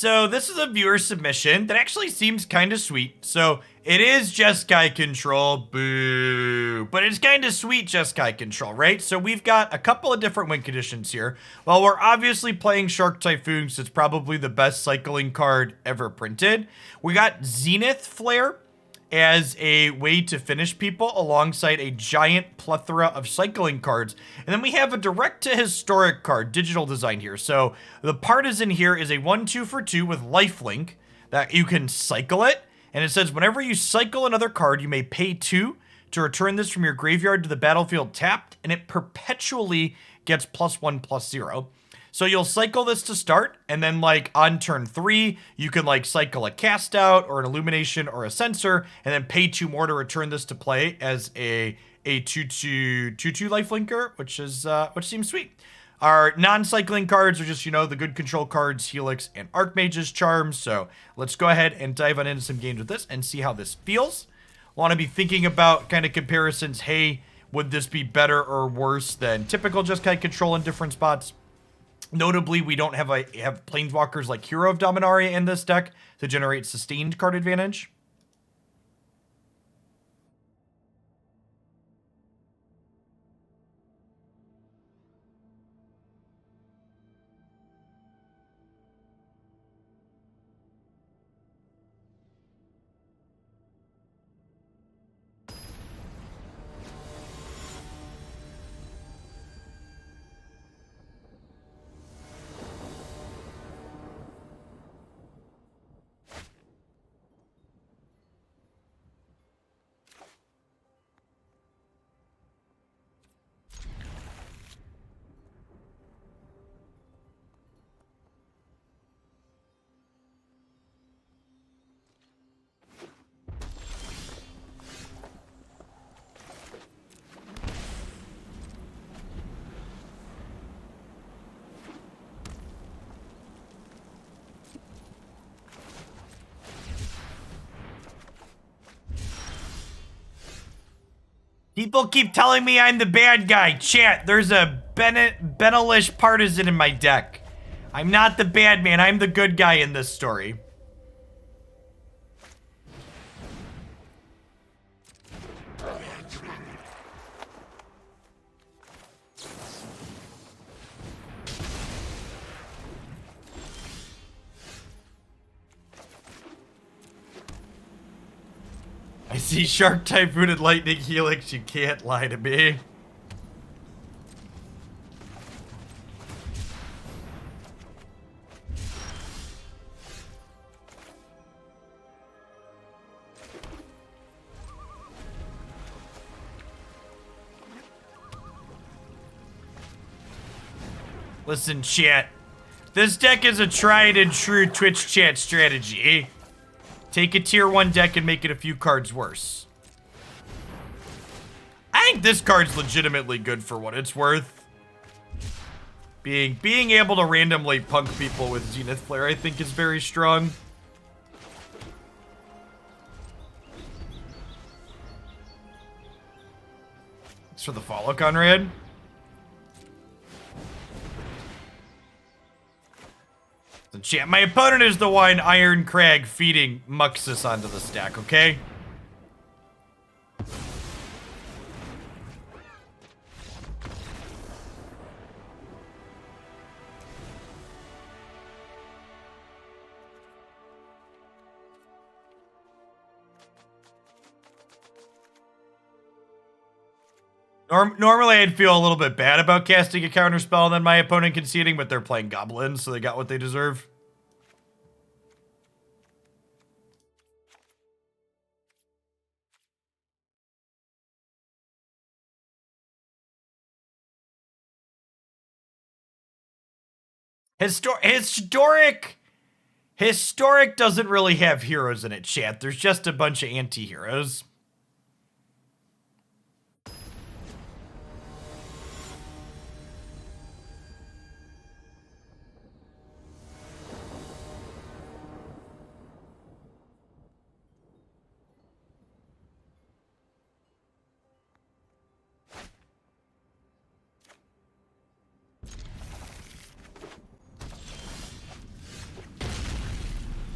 So this is a viewer submission that actually seems kind of sweet. So it is Jeskai control, boo. But it's kind of sweet Jeskai control, right? So we've got a couple of different win conditions here. Well, we're obviously playing Shark Typhoon, so it's probably the best cycling card ever printed. We got Zenith Flare as a way to finish people alongside a giant plethora of cycling cards. And then we have a direct to historic card, digital design here. So the Partisan here is a 1/2 for 2 with lifelink that you can cycle it. And it says whenever you cycle another card, you may pay 2 to return this from your graveyard to the battlefield tapped, and it perpetually gets +1/+0. So you'll cycle this to start, and then like on turn 3, you can like cycle a cast out or an illumination or a censor, and then pay 2 more to return this to play as a 2/2 lifelinker, which seems sweet. Our non-cycling cards are just, you know, the good control cards, Helix and Archmage's Charms. So let's go ahead and dive on into some games with this and see how this feels. Want to be thinking about kind of comparisons. Hey, would this be better or worse than typical Jeskai control in different spots? Notably, we don't have planeswalkers like Hero of Dominaria in this deck to generate sustained card advantage. People keep telling me I'm the bad guy. Chat, there's a Benalish Partisan in my deck. I'm not the bad man. I'm the good guy in this story. I see Shark Typhoon and Lightning Helix. You can't lie to me. Listen, chat. This deck is a tried and true Twitch chat strategy. Take a tier 1 deck and make it a few cards worse. I think this card's legitimately good for what it's worth. Being able to randomly punk people with Zenith Flare, I think, is very strong. Thanks for the follow, Conrad. Chat, my opponent is the one Iron Crag feeding Muxus onto the stack, okay? Normally I'd feel a little bit bad about casting a counterspell and then my opponent conceding, but they're playing goblins, so they got what they deserve. Historic doesn't really have heroes in it, chat. There's just a bunch of anti-heroes.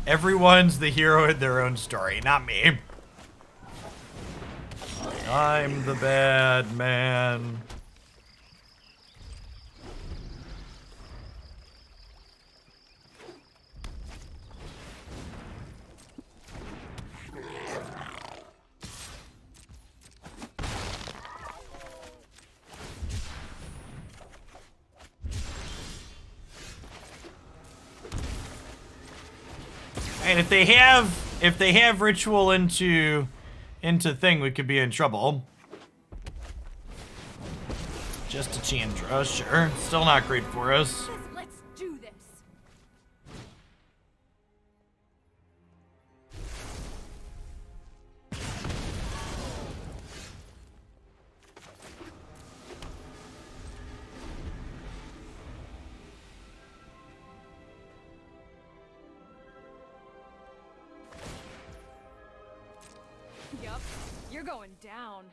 Everyone's the hero in their own story, not me. I'm the bad man. And if they have ritual into thing, we could be in trouble. Just a Chandra, sure. Still not great for us. Let's do this. Yup, you're going down.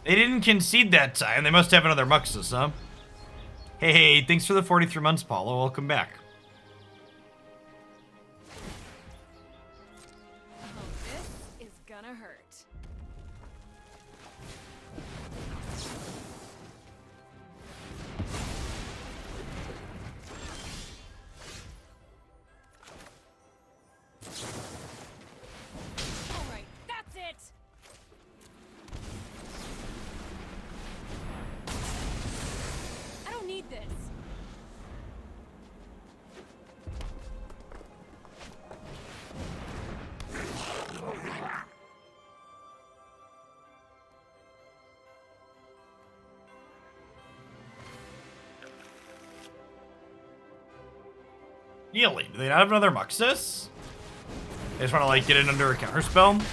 They didn't concede that time. They must have another Muxus, huh? Hey, thanks for the 43 months, Paulo. Welcome back. Oh, this is gonna hurt. All right, that's it. I don't need this. Really? Do they not have another Muxus? They just want to, like, get it under a counterspell?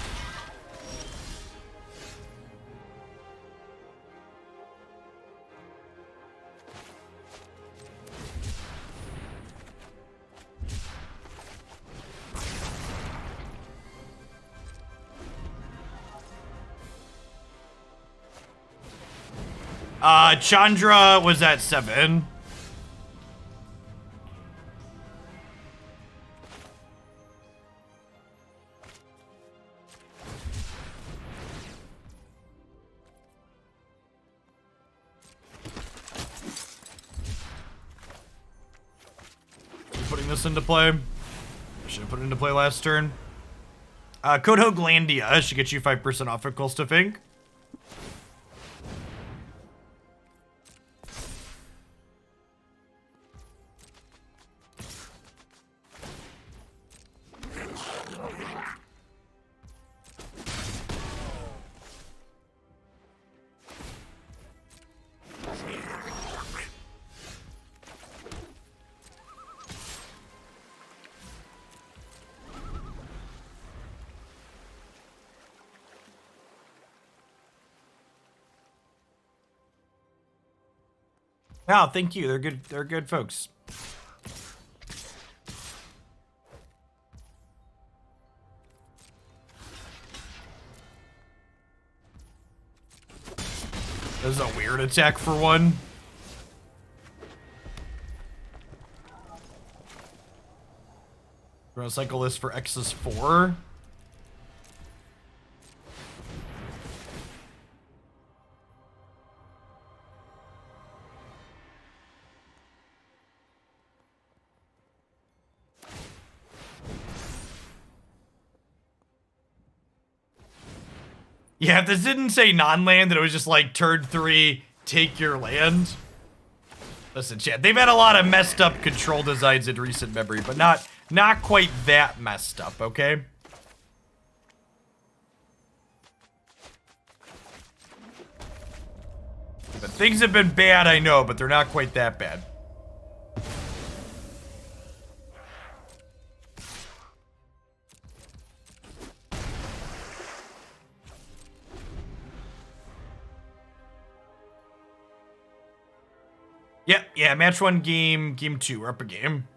Chandra was at 7. Putting this into play. Should have put it into play last turn. Kodo Glandia should get you 5% off at Close to Fink. Wow, thank you. They're good folks. This is a weird attack for one. We're gonna cycle this for X's 4. Yeah, if this didn't say non-land, that it was just like turn 3, take your land. Listen, chat, they've had a lot of messed up control designs in recent memory, but not quite that messed up, okay? But things have been bad, I know, but they're not quite that bad. Yep, yeah, match 1, game 2, we're up a game.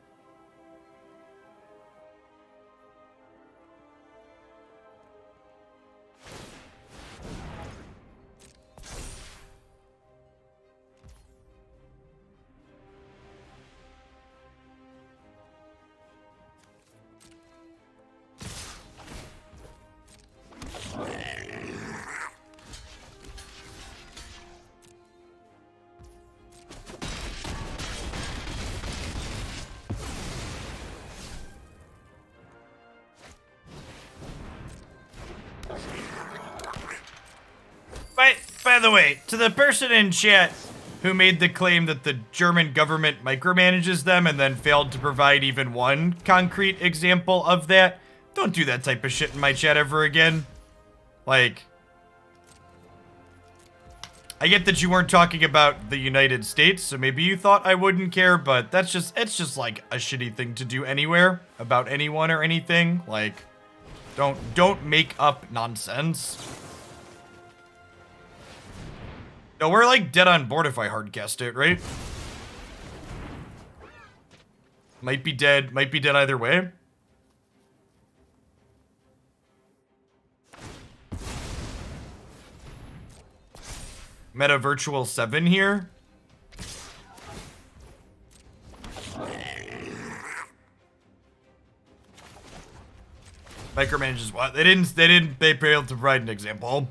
By the way, to the person in chat who made the claim that the German government micromanages them and then failed to provide even one concrete example of that, don't do that type of shit in my chat ever again. Like, I get that you weren't talking about the United States, so maybe you thought I wouldn't care, but it's just like a shitty thing to do anywhere about anyone or anything. Like, don't make up nonsense. No, we're like dead on board if I hardcast it, right? Might be dead either way. Meta Virtual 7 here. Micromanages what? They failed to provide an example.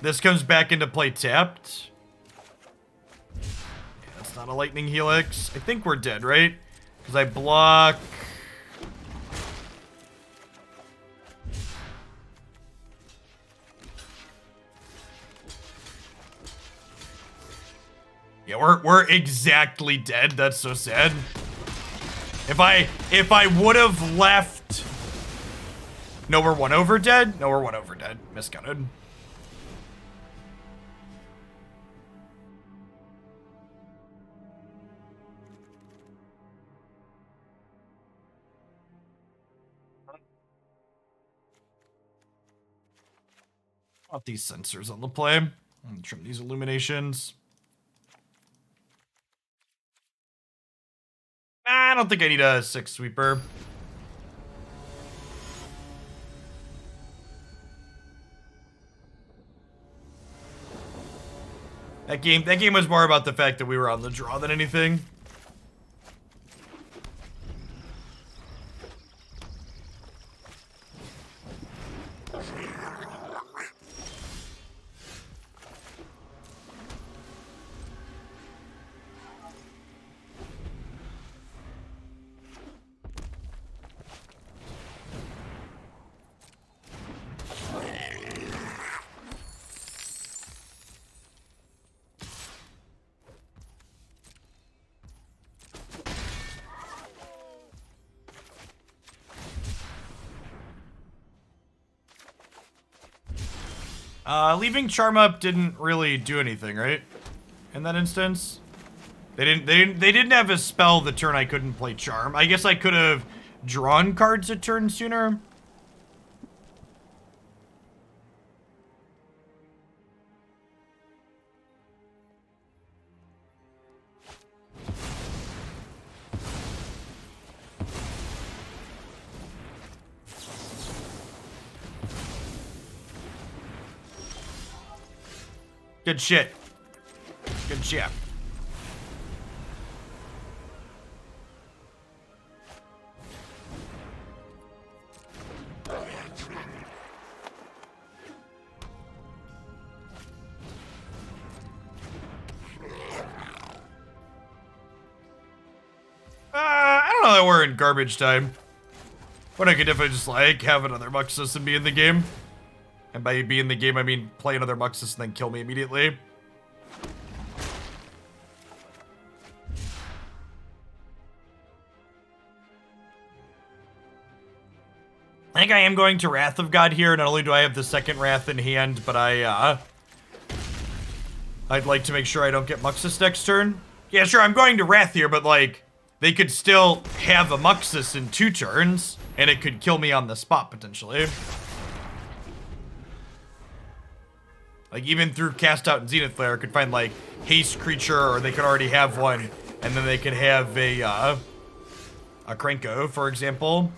This comes back into play tapped. Yeah, that's not a Lightning Helix. I think we're dead, right? Because I block. Yeah, we're exactly dead. That's so sad. If I would have left. No, we're 1 over dead? No, we're 1 over dead. Miscounted. Put these sensors on the play. And trim these illuminations. I don't think I need a 6 sweeper. That game was more about the fact that we were on the draw than anything. Leaving Charm up didn't really do anything, right? In that instance, they didn't have a spell the turn I couldn't play Charm. I guess I could have drawn cards a turn sooner. Good shit. Good shit. I don't know that we're in garbage time. But I could definitely just like have another Muxus and be in the game. And by be in the game, I mean play another Muxus and then kill me immediately. I think I am going to Wrath of God here. Not only do I have the second Wrath in hand, but I'd like to make sure I don't get Muxus next turn. Yeah, sure, I'm going to Wrath here, but like, they could still have a Muxus in 2 turns, and it could kill me on the spot, potentially. Like, even through Cast Out and Zenith Flare, could find, like, Haste Creature, or they could already have one, and then they could have a Krenko, for example.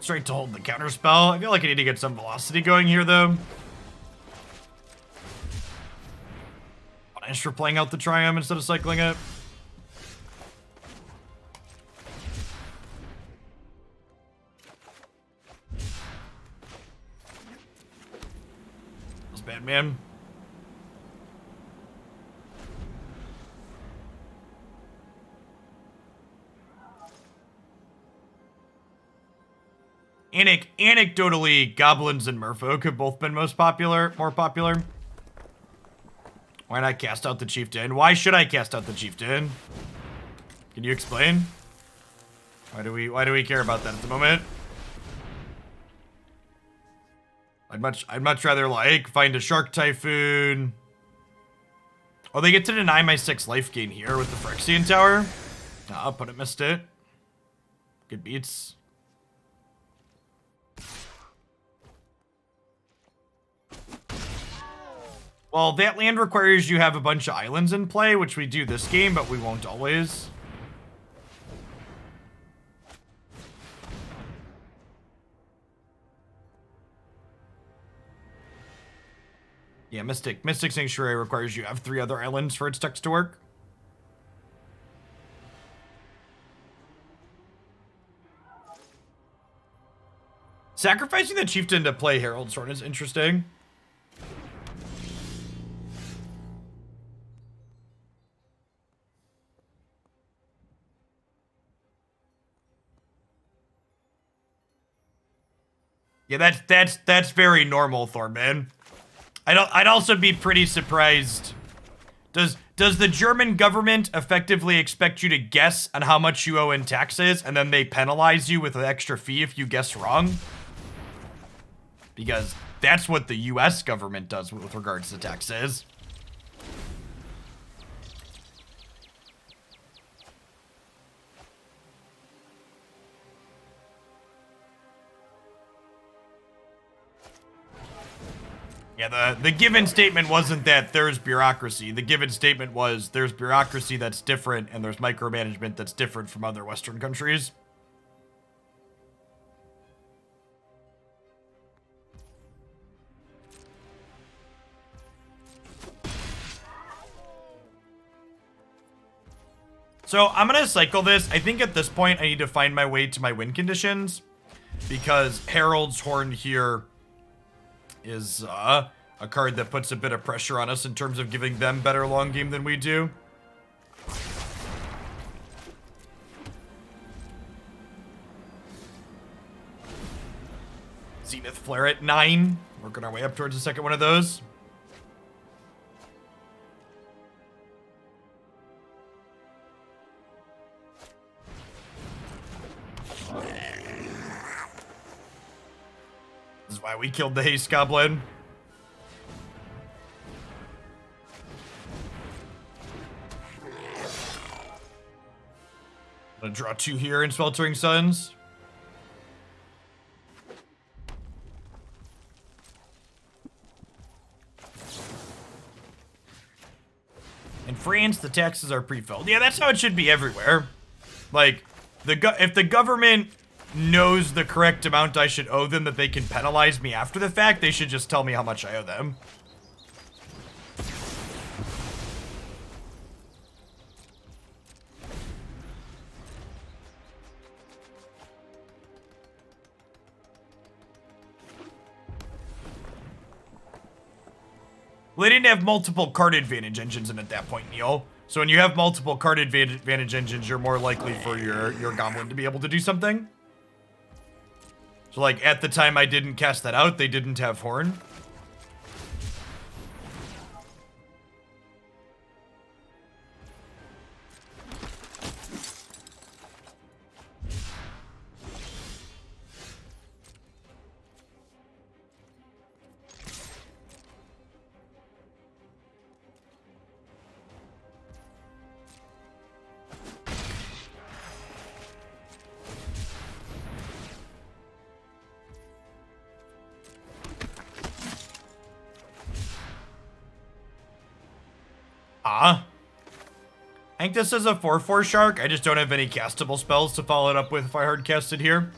Straight to hold the counter spell. I feel like I need to get some velocity going here, though. punish for playing out the Triome instead of cycling it. That was bad, man. Anecdotally, goblins and merfolk have both been more popular. Why not cast out the chieftain? Why should I cast out the chieftain? Can you explain? Why do we care about that at the moment? I'd much rather like find a Shark Typhoon. Oh, they get to deny my 6 life gain here with the Phyrexian Tower. But it missed it. Good beats. Well, that land requires you have a bunch of islands in play, which we do this game, but we won't always. Yeah, Mystic Sanctuary requires you have 3 other islands for its text to work. Sacrificing the chieftain to play Herald Sword is interesting. Yeah, that's very normal, Thorman. I'd also be pretty surprised. Does the German government effectively expect you to guess on how much you owe in taxes, and then they penalize you with an extra fee if you guess wrong? Because that's what the US government does with regards to taxes. Yeah, the given statement wasn't that there's bureaucracy. The given statement was there's bureaucracy that's different and there's micromanagement that's different from other Western countries. So I'm going to cycle this. I think at this point I need to find my way to my win conditions because Herald's Horn here is a card that puts a bit of pressure on us in terms of giving them better long game than we do. Zenith Flare at 9. Working our way up towards the second one of those. This is why we killed the Haste Goblin. I'm gonna draw 2 here in Sweltering Suns. In France, the taxes are pre-filled. Yeah, that's how it should be everywhere. Like, if the government knows the correct amount I should owe them that they can penalize me after the fact, they should just tell me how much I owe them. Well, they didn't have multiple card advantage engines in at that point, Neil. So when you have multiple card advantage engines, you're more likely for your goblin to be able to do something. So, like, at the time I didn't cast that out, they didn't have Horn. I think this is a 4/4 Shark. I just don't have any castable spells to follow it up with if I hard cast it here.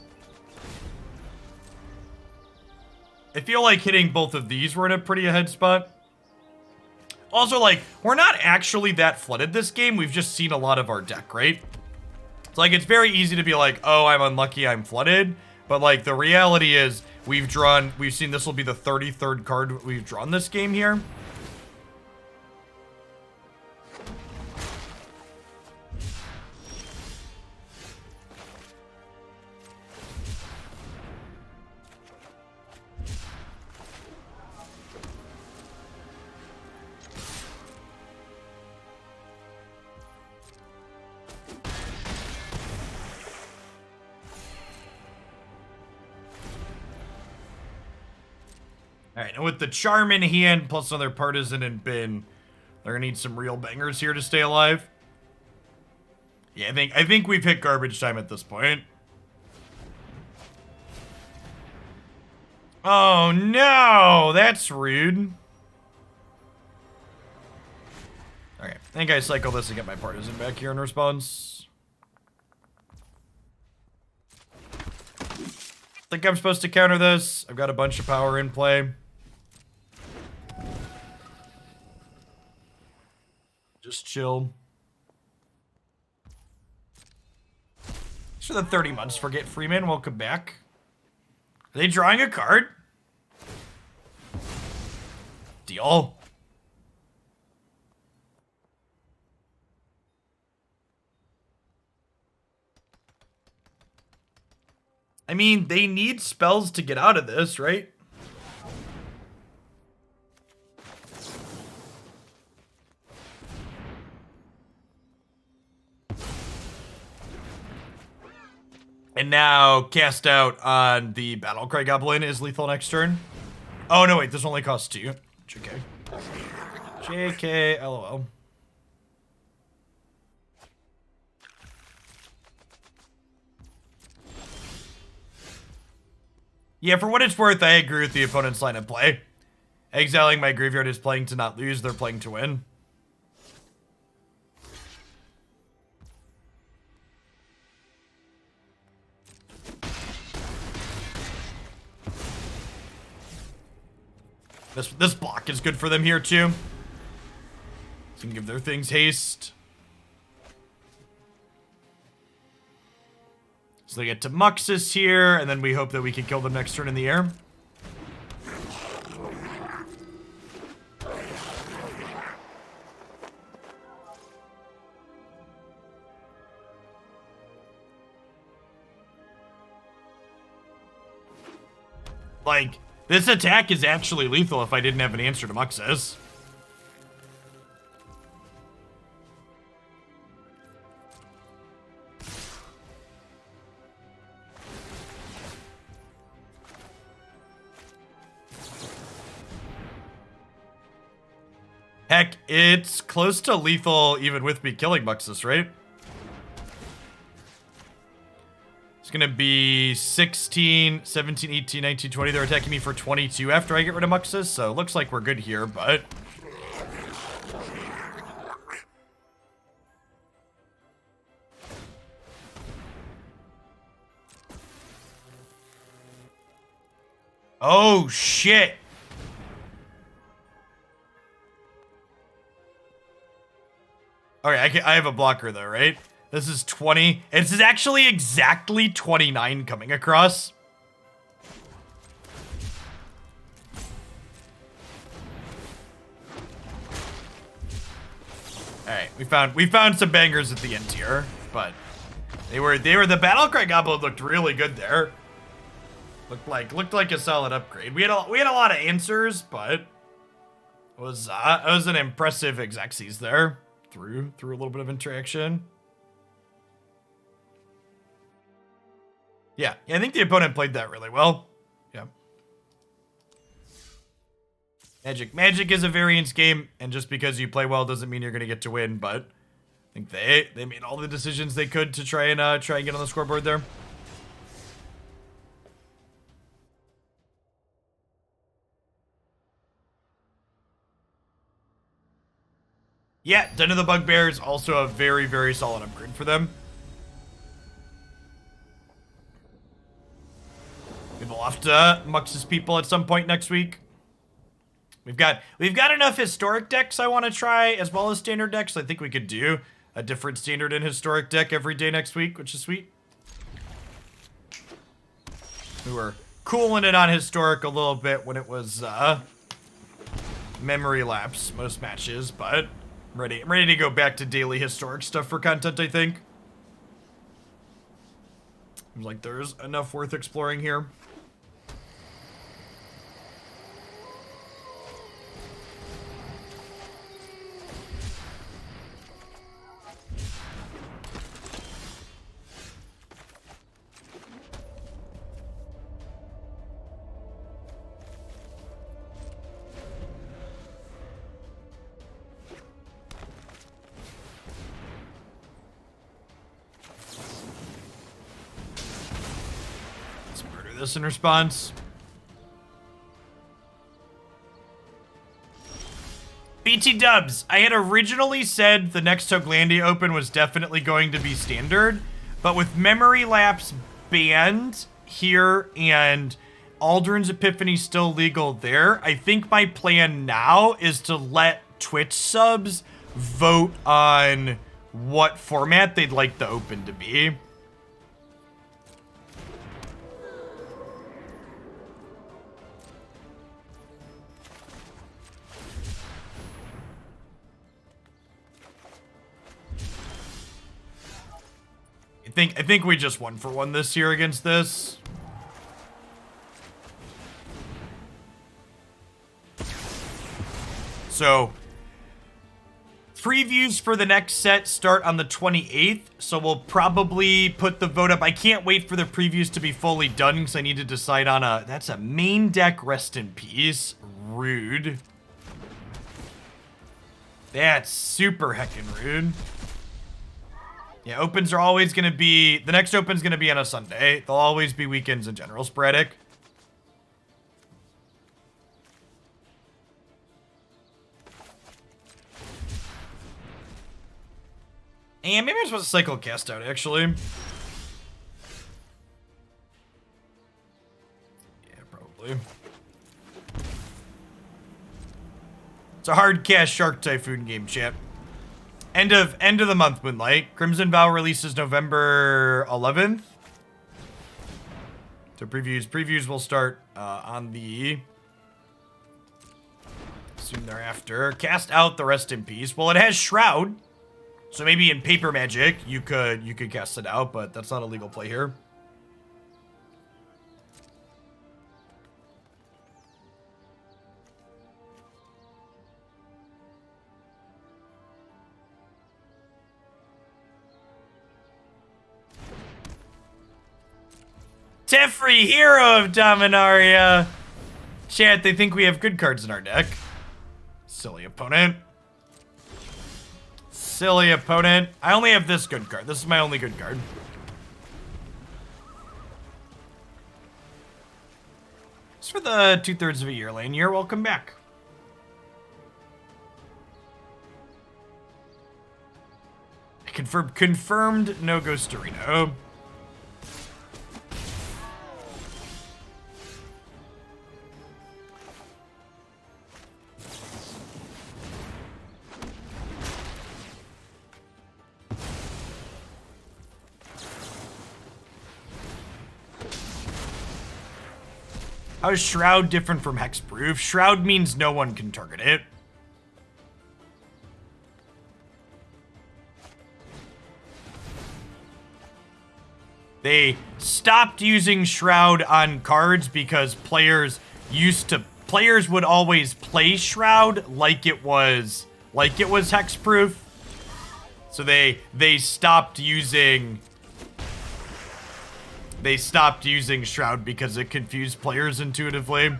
I feel like hitting both of these were in a pretty ahead spot. Also, like, we're not actually that flooded this game. We've just seen a lot of our deck, right? It's like, it's very easy to be like, oh, I'm unlucky, I'm flooded. But, like, the reality is we've seen this will be the 33rd card we've drawn this game here. Alright, and with the Charm in hand, plus another Partisan and Bin, they're gonna need some real bangers here to stay alive. Yeah, I think we've hit garbage time at this point. Oh no, that's rude. Okay, I think I cycle this and get my Partisan back here in response. Think I'm supposed to counter this. I've got a bunch of power in play. Just chill. Thanks for the 30 months, Forget Freeman. Welcome back. Are they drawing a card? Deal. I mean, they need spells to get out of this, right? And now, cast out on the Battlecry Goblin is lethal next turn. Oh, no, wait, this only costs 2. JK. JK, LOL. Yeah, for what it's worth, I agree with the opponent's line of play. Exiling my graveyard is playing to not lose, they're playing to win. This block is good for them here, too. So can give their things haste. So they get to Muxus here, and then we hope that we can kill them next turn in the air. Like, this attack is actually lethal if I didn't have an answer to Muxus. Heck, it's close to lethal even with me killing Muxus, right? It's gonna be 16, 17, 18, 19, 20. They're attacking me for 22 after I get rid of Muxus, so it looks like we're good here, but... Oh, shit! Okay, I have a blocker though, right? This is 20. This is actually exactly 29 coming across. Alright, we found some bangers at the end here, but they were the Battlecry Goblin looked really good there. Looked like a solid upgrade. We had a lot of answers, but it was an impressive Exexies there. Through a little bit of interaction. Yeah, I think the opponent played that really well. Yeah. Magic is a variance game, and just because you play well doesn't mean you're gonna get to win, but I think they made all the decisions they could to try and get on the scoreboard there. Yeah, Den of the Bugbear is also a very, very solid upgrade for them. Maybe we'll have to Muxus people at some point next week. We've got enough historic decks I want to try as well as standard decks. I think we could do a different standard and historic deck every day next week, which is sweet. We were cooling it on historic a little bit when it was memory lapse most matches, but I'm ready to go back to daily historic stuff for content, I think. Seems like there's enough worth exploring here. This in response. BT Dubs, I had originally said the next Hoaglandia Open was definitely going to be standard, but with Memory Lapse banned here and Aldrin's Epiphany still legal there, I think my plan now is to let Twitch subs vote on what format they'd like the Open to be. I think we just 1-for-1 this year against this. So, previews for the next set start on the 28th, so we'll probably put the vote up. I can't wait for the previews to be fully done because I need to decide on that's a main deck, rest in peace. Rude. That's super heckin' rude. Yeah, opens are always going to be... The next open's going to be on a Sunday. They'll always be weekends in general, sporadic. And maybe I'm supposed to cycle cast out, actually. Yeah, probably. It's a hard cast Shark Typhoon game, chat. End of the month, Moonlight. Crimson Vow releases November 11th. So previews will start on the soon thereafter. Cast out the Rest in Peace. Well, it has Shroud, so maybe in Paper Magic you could cast it out, but that's not a legal play here. Teferi, hero of Dominaria. Chat, they think we have good cards in our deck. Silly opponent. Silly opponent. I only have this good card. This is my only good card. It's for the 2/3 of a year lane. You're welcome back. Confirmed no Ghostarino. How is Shroud different from Hexproof? Shroud means no one can target it. They stopped using Shroud on cards because players would always play Shroud like it was Hexproof. So they stopped using Shroud because it confused players intuitively.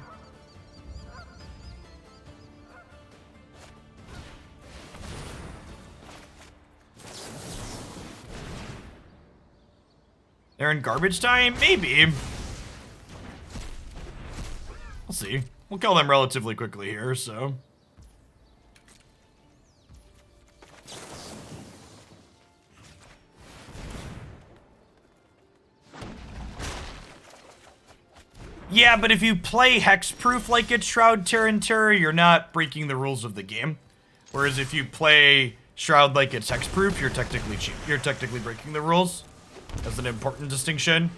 They're in garbage time? Maybe. We'll see. We'll kill them relatively quickly here, so. Yeah, but if you play hexproof like it's Shroud Terran Terror, you're not breaking the rules of the game. Whereas if you play Shroud like it's hexproof, you're technically breaking the rules. That's an important distinction.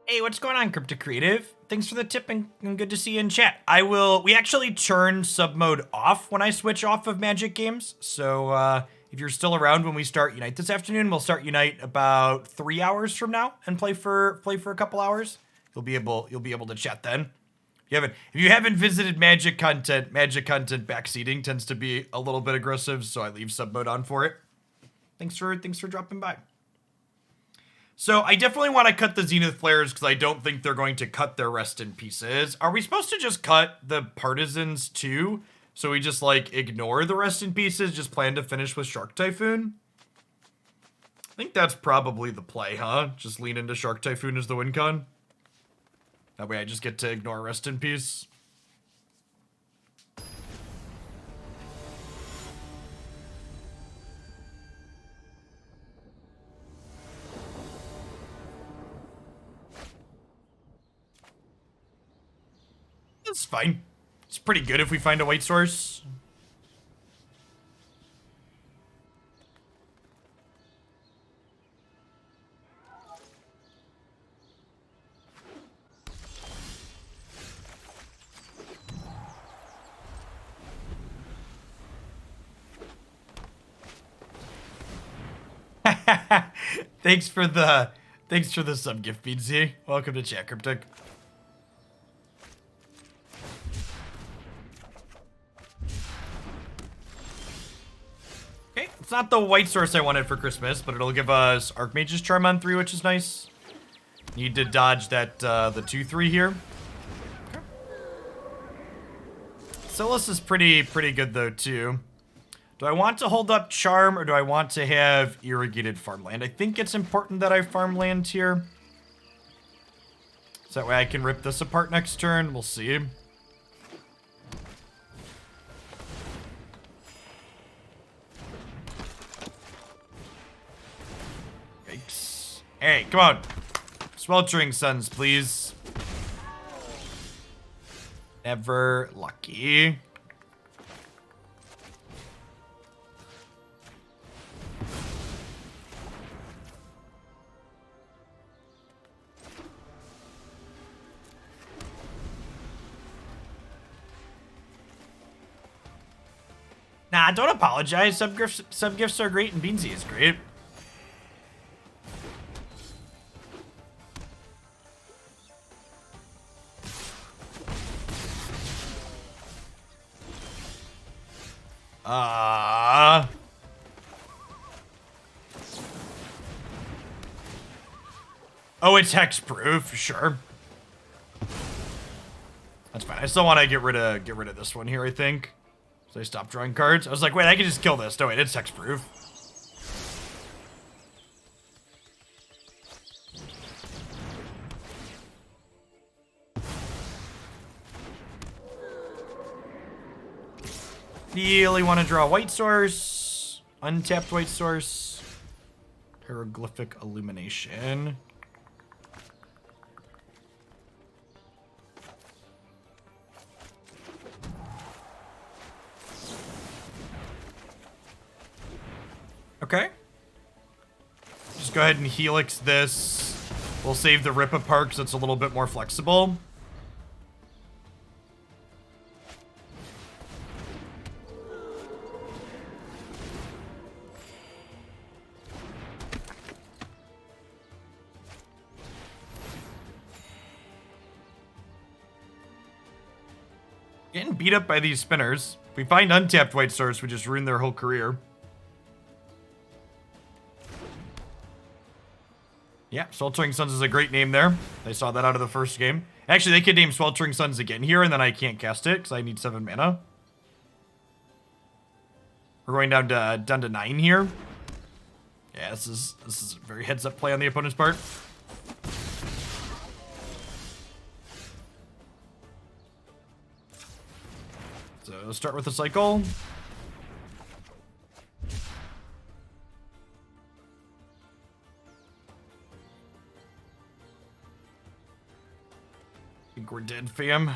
Hey, what's going on, Crypto Creative? Thanks for the tip and good to see you in chat. We actually turn sub mode off when I switch off of Magic games. So if you're still around when we start Unite this afternoon, we'll start Unite about 3 hours from now and play for a couple hours. You'll be able to chat then. If you haven't visited Magic content backseating tends to be a little bit aggressive, so I leave sub mode on for it. Thanks for dropping by. So I definitely want to cut the Zenith Flares because I don't think they're going to cut their rest in pieces. Are we supposed to just cut the Partisans too? So we just like ignore the rest in pieces, just plan to finish with Shark Typhoon? I think that's probably the play, huh? Just lean into Shark Typhoon as the win con. That way I just get to ignore rest in peace. It's fine. It's pretty good if we find a white source. Thanks for the sub gift, BZ. Welcome to chat, Cryptic. Okay, it's not the white source I wanted for Christmas, but it'll give us Archmage's Charm on 3, which is nice. Need to dodge that the 2/3 here. Okay. Silas is pretty good though too. Do I want to hold up Charm or do I want to have Irrigated Farmland? I think it's important that I farmland here. So that way I can rip this apart next turn. We'll see. Yikes. Hey, come on. Sweltering Suns, please. Never lucky. Nah, don't apologize. Sub gifts are great and Beansy is great. Oh, it's hexproof, sure. That's fine. I still want to get rid of this one here, I think. So I stopped drawing cards. I was like, wait, I can just kill this. No, wait, it's hexproof. Really want to draw a white source. Untapped white source. Hieroglyphic Illumination. Okay. Just go ahead and helix this. We'll save the rip apart because it's a little bit more flexible. Getting beat up by these spinners. If we find untapped white source, we just ruin their whole career. Yeah, Sweltering Suns is a great name there. I saw that out of the first game. Actually, they could name Sweltering Suns again here, and then I can't cast it because I need 7 mana. We're going down to 9 here. Yeah, this is a very heads-up play on the opponent's part. So let's start with the cycle. I think we're dead, fam.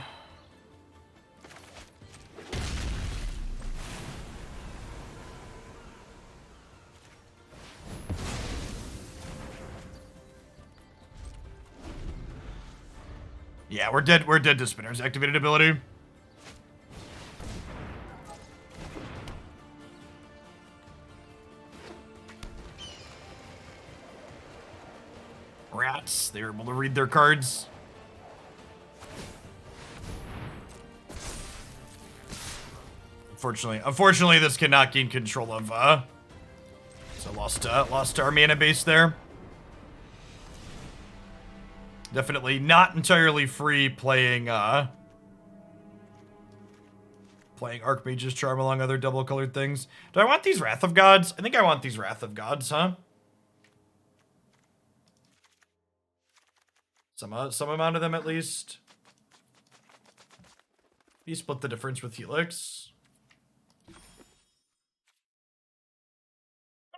Yeah, we're dead. We're dead to Spinner's activated ability. Rats. They were able to read their cards. Unfortunately, this cannot gain control of. So lost our mana base there. Definitely not entirely free playing Archmage's Charm along other double-colored things. Do I want these Wrath of Gods? I think I want these Wrath of Gods, huh? Some amount of them at least. You split the difference with Helix.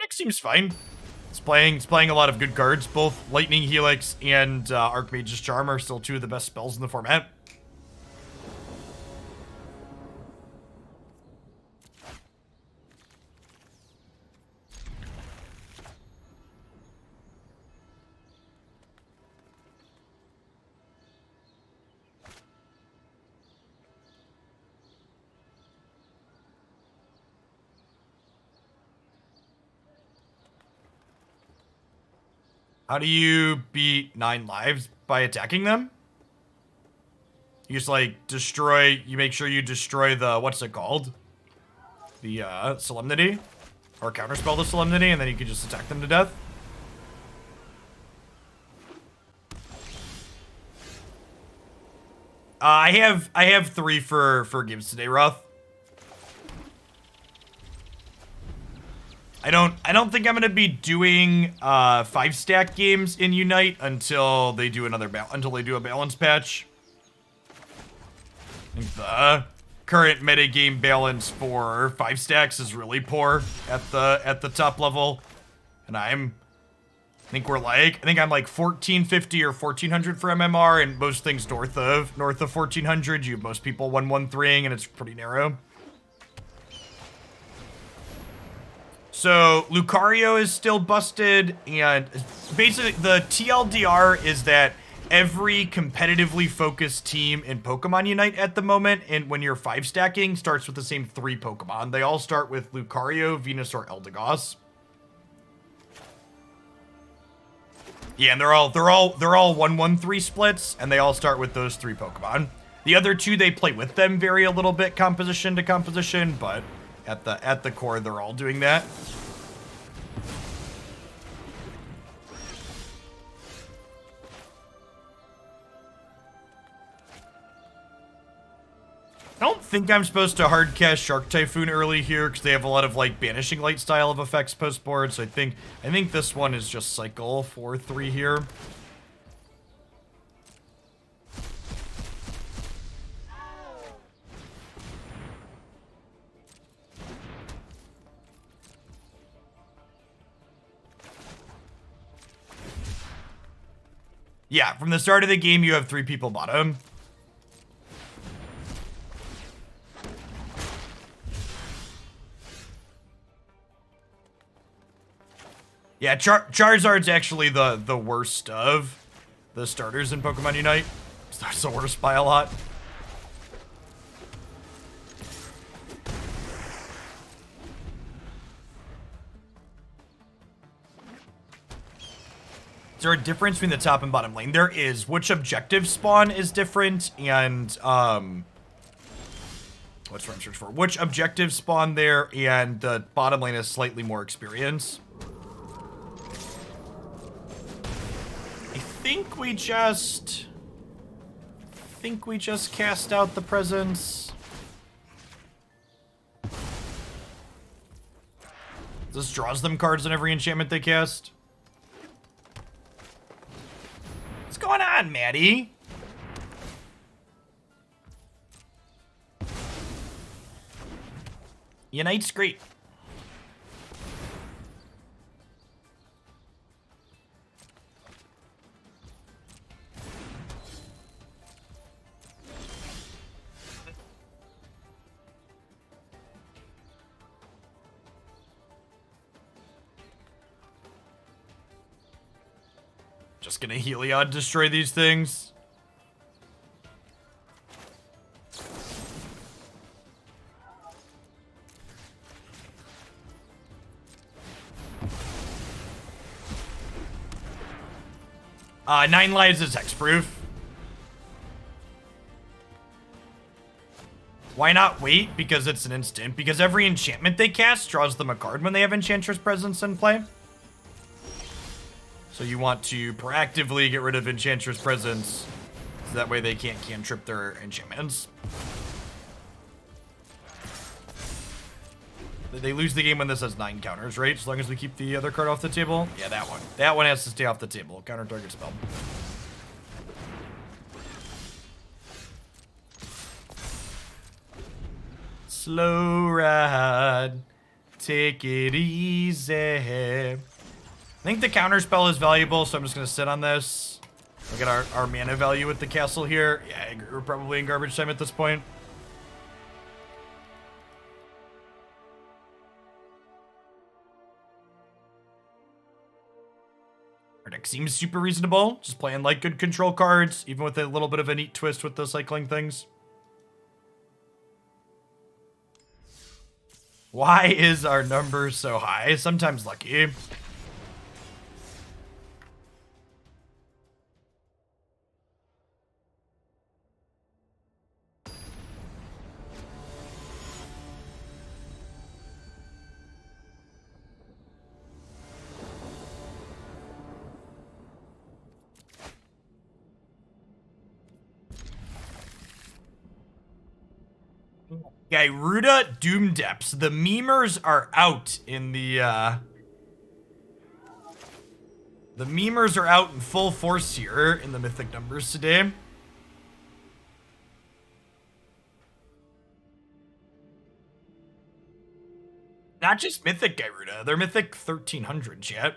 Deck seems fine. It's playing a lot of good cards. Both Lightning Helix and Archmage's Charm are still 2 of the best spells in the format. How do you beat 9 lives? By attacking them? You just like destroy, you make sure you destroy the, what's it called? The Solemnity? Or counterspell the Solemnity, and then you can just attack them to death. I have 3 for gives today, Roth. I don't think I'm gonna be doing 5-stack games in Unite until they do a balance patch. I think the current metagame balance for 5 stacks is really poor at the top level, and I think I'm like 1450 or 1400 for MMR, and most things north of 1400. You have most people 113ing, and it's pretty narrow. So, Lucario is still busted, and basically the TLDR is that every competitively focused team in Pokemon Unite at the moment, and when you're 5-stacking, starts with the same 3 Pokemon. They all start with Lucario, Venusaur, Eldegoss. Yeah, and they're all 1-1-3 splits, and they all start with those 3 Pokemon. The other 2, they play with them, vary a little bit composition to composition, but at the core, they're all doing that. I don't think I'm supposed to hard cast Shark Typhoon early here because they have a lot of like Banishing Light style of effects post board. So I think this one is just cycle 4-3 here. Yeah, from the start of the game, you have 3 people bottom. Yeah, Charizard's actually the worst of the starters in Pokemon Unite. That's the worst by a lot. Is there a difference between the top and bottom lane? There is. Which objective spawn is different, and What's what I'm searching for? Which objectives spawn there, and the bottom lane has slightly more experience. I think we just cast out the presence. This draws them cards on every enchantment they cast. What's going on, Maddie? Unite's great. Just gonna Heliod destroy these things. 9 lives is hexproof. Why not wait? Because it's an instant. Because every enchantment they cast draws them a card when they have Enchantress Presence in play. So you want to proactively get rid of Enchantress Presence, so that way they can't cantrip their enchantments. They lose the game when this has 9 counters, right? As long as we keep the other card off the table. Yeah, that one. That one has to stay off the table. Counter target spell. Slow ride. Take it easy. I think the counter spell is valuable, so I'm just going to sit on this. Look at our mana value with the castle here. Yeah, I agree. We're probably in garbage time at this point. Our deck seems super reasonable. Just playing like good control cards, even with a little bit of a neat twist with the cycling things. Why is our number so high? Sometimes lucky. Gyruda Doom Depths. The memers are out in the memers are out in full force here in the mythic numbers today. Not just mythic Gyruda, they're mythic 1300 yet.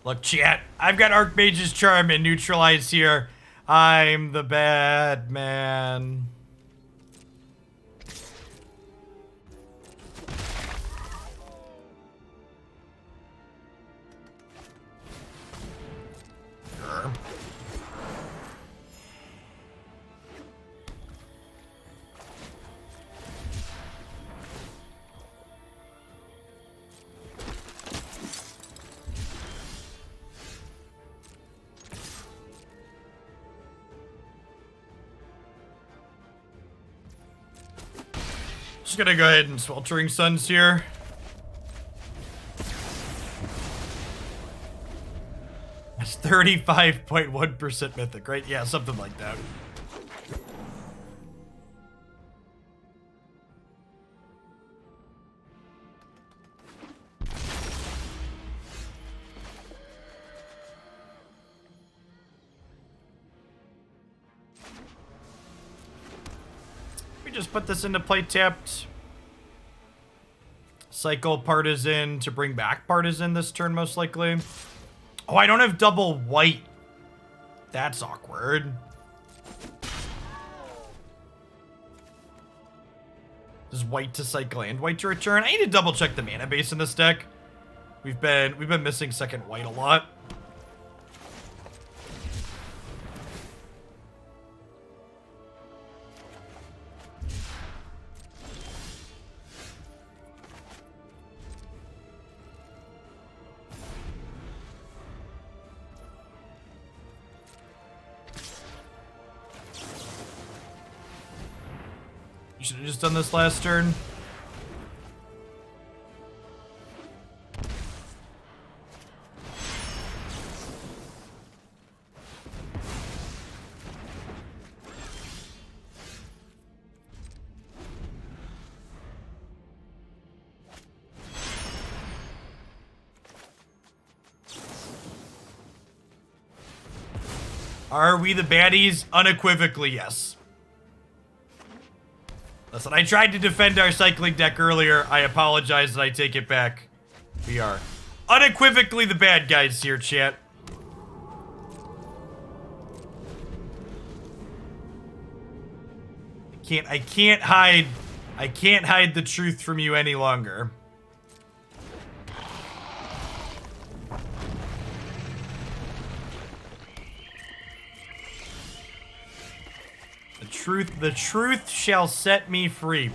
Look, chat, I've got Archmage's Charm and Neutralize here. I'm the bad man. Sure. Just gonna go ahead and Sweltering Suns here. That's 35.1% mythic, right? Yeah, something like that. Just put this into play tapped. Cycle Partisan to bring back Partisan this turn, most likely. Oh, I don't have double white. That's awkward. Does white to cycle and white to return? I need to double check the mana base in this deck. We've been missing second white a lot. You should have just done this last turn. Are we the baddies? Unequivocally, yes. Listen, I tried to defend our cycling deck earlier. I apologize and I take it back. We are unequivocally the bad guys here, chat. I can't hide the truth from you any longer. The truth shall set me free.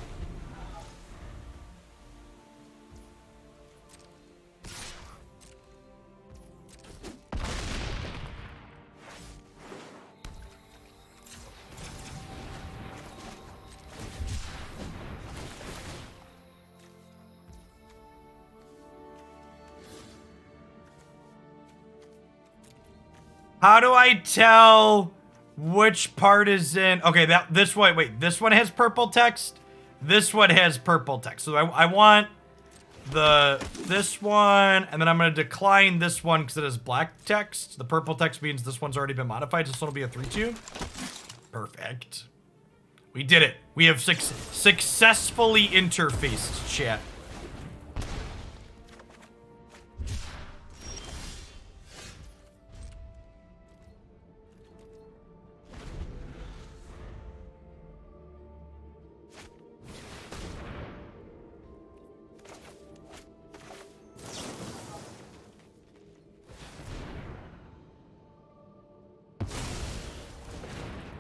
How do I tell which partisan? Okay, this one. Wait, this one has purple text. This one has purple text. So I want this one, and then I'm gonna decline this one because it has black text. The purple text means this one's already been modified. So this one will be a 3/2. Perfect. We did it. We have successfully interfaced, chat.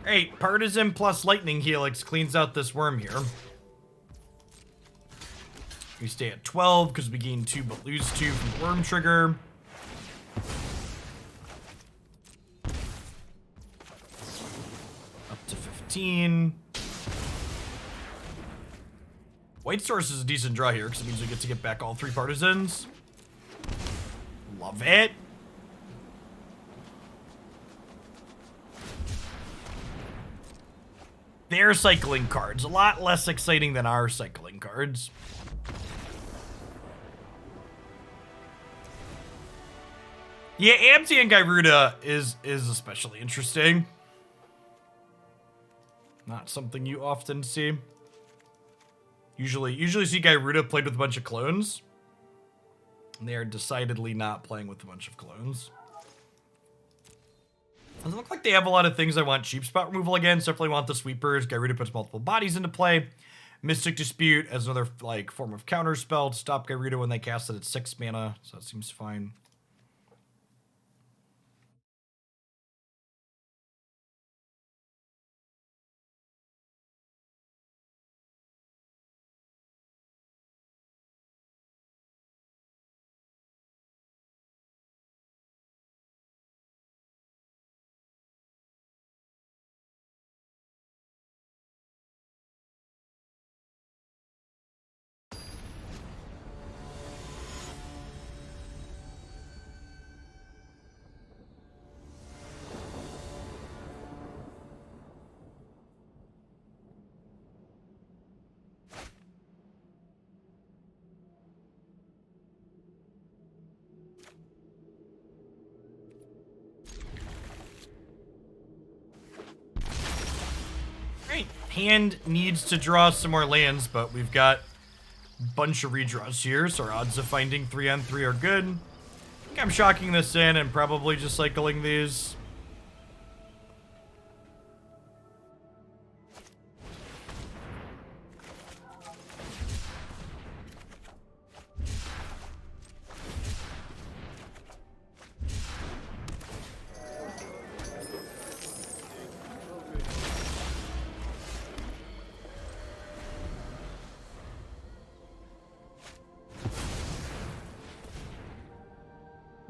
Hey, Partisan plus Lightning Helix cleans out this worm here. We stay at 12 because we gain 2 but lose 2 from the worm trigger. Up to 15. White Source is a decent draw here because it means we get to get back all 3 partisans. Love it. Their cycling cards, a lot less exciting than our cycling cards. Yeah, Amty and Gyruda is especially interesting. Not something you often see. Usually see Gyruda played with a bunch of clones. And they are decidedly not playing with a bunch of clones. Doesn't look like they have a lot of things I want cheap spot removal against. Definitely want the sweepers. Gyruda puts multiple bodies into play. Mystic Dispute as another like form of counter spell to stop Gyruda when they cast it at 6 mana. So that seems fine. Hand needs to draw some more lands, but we've got a bunch of redraws here, so our odds of finding 3-on-3 are good. I think I'm shocking this in and probably just cycling these.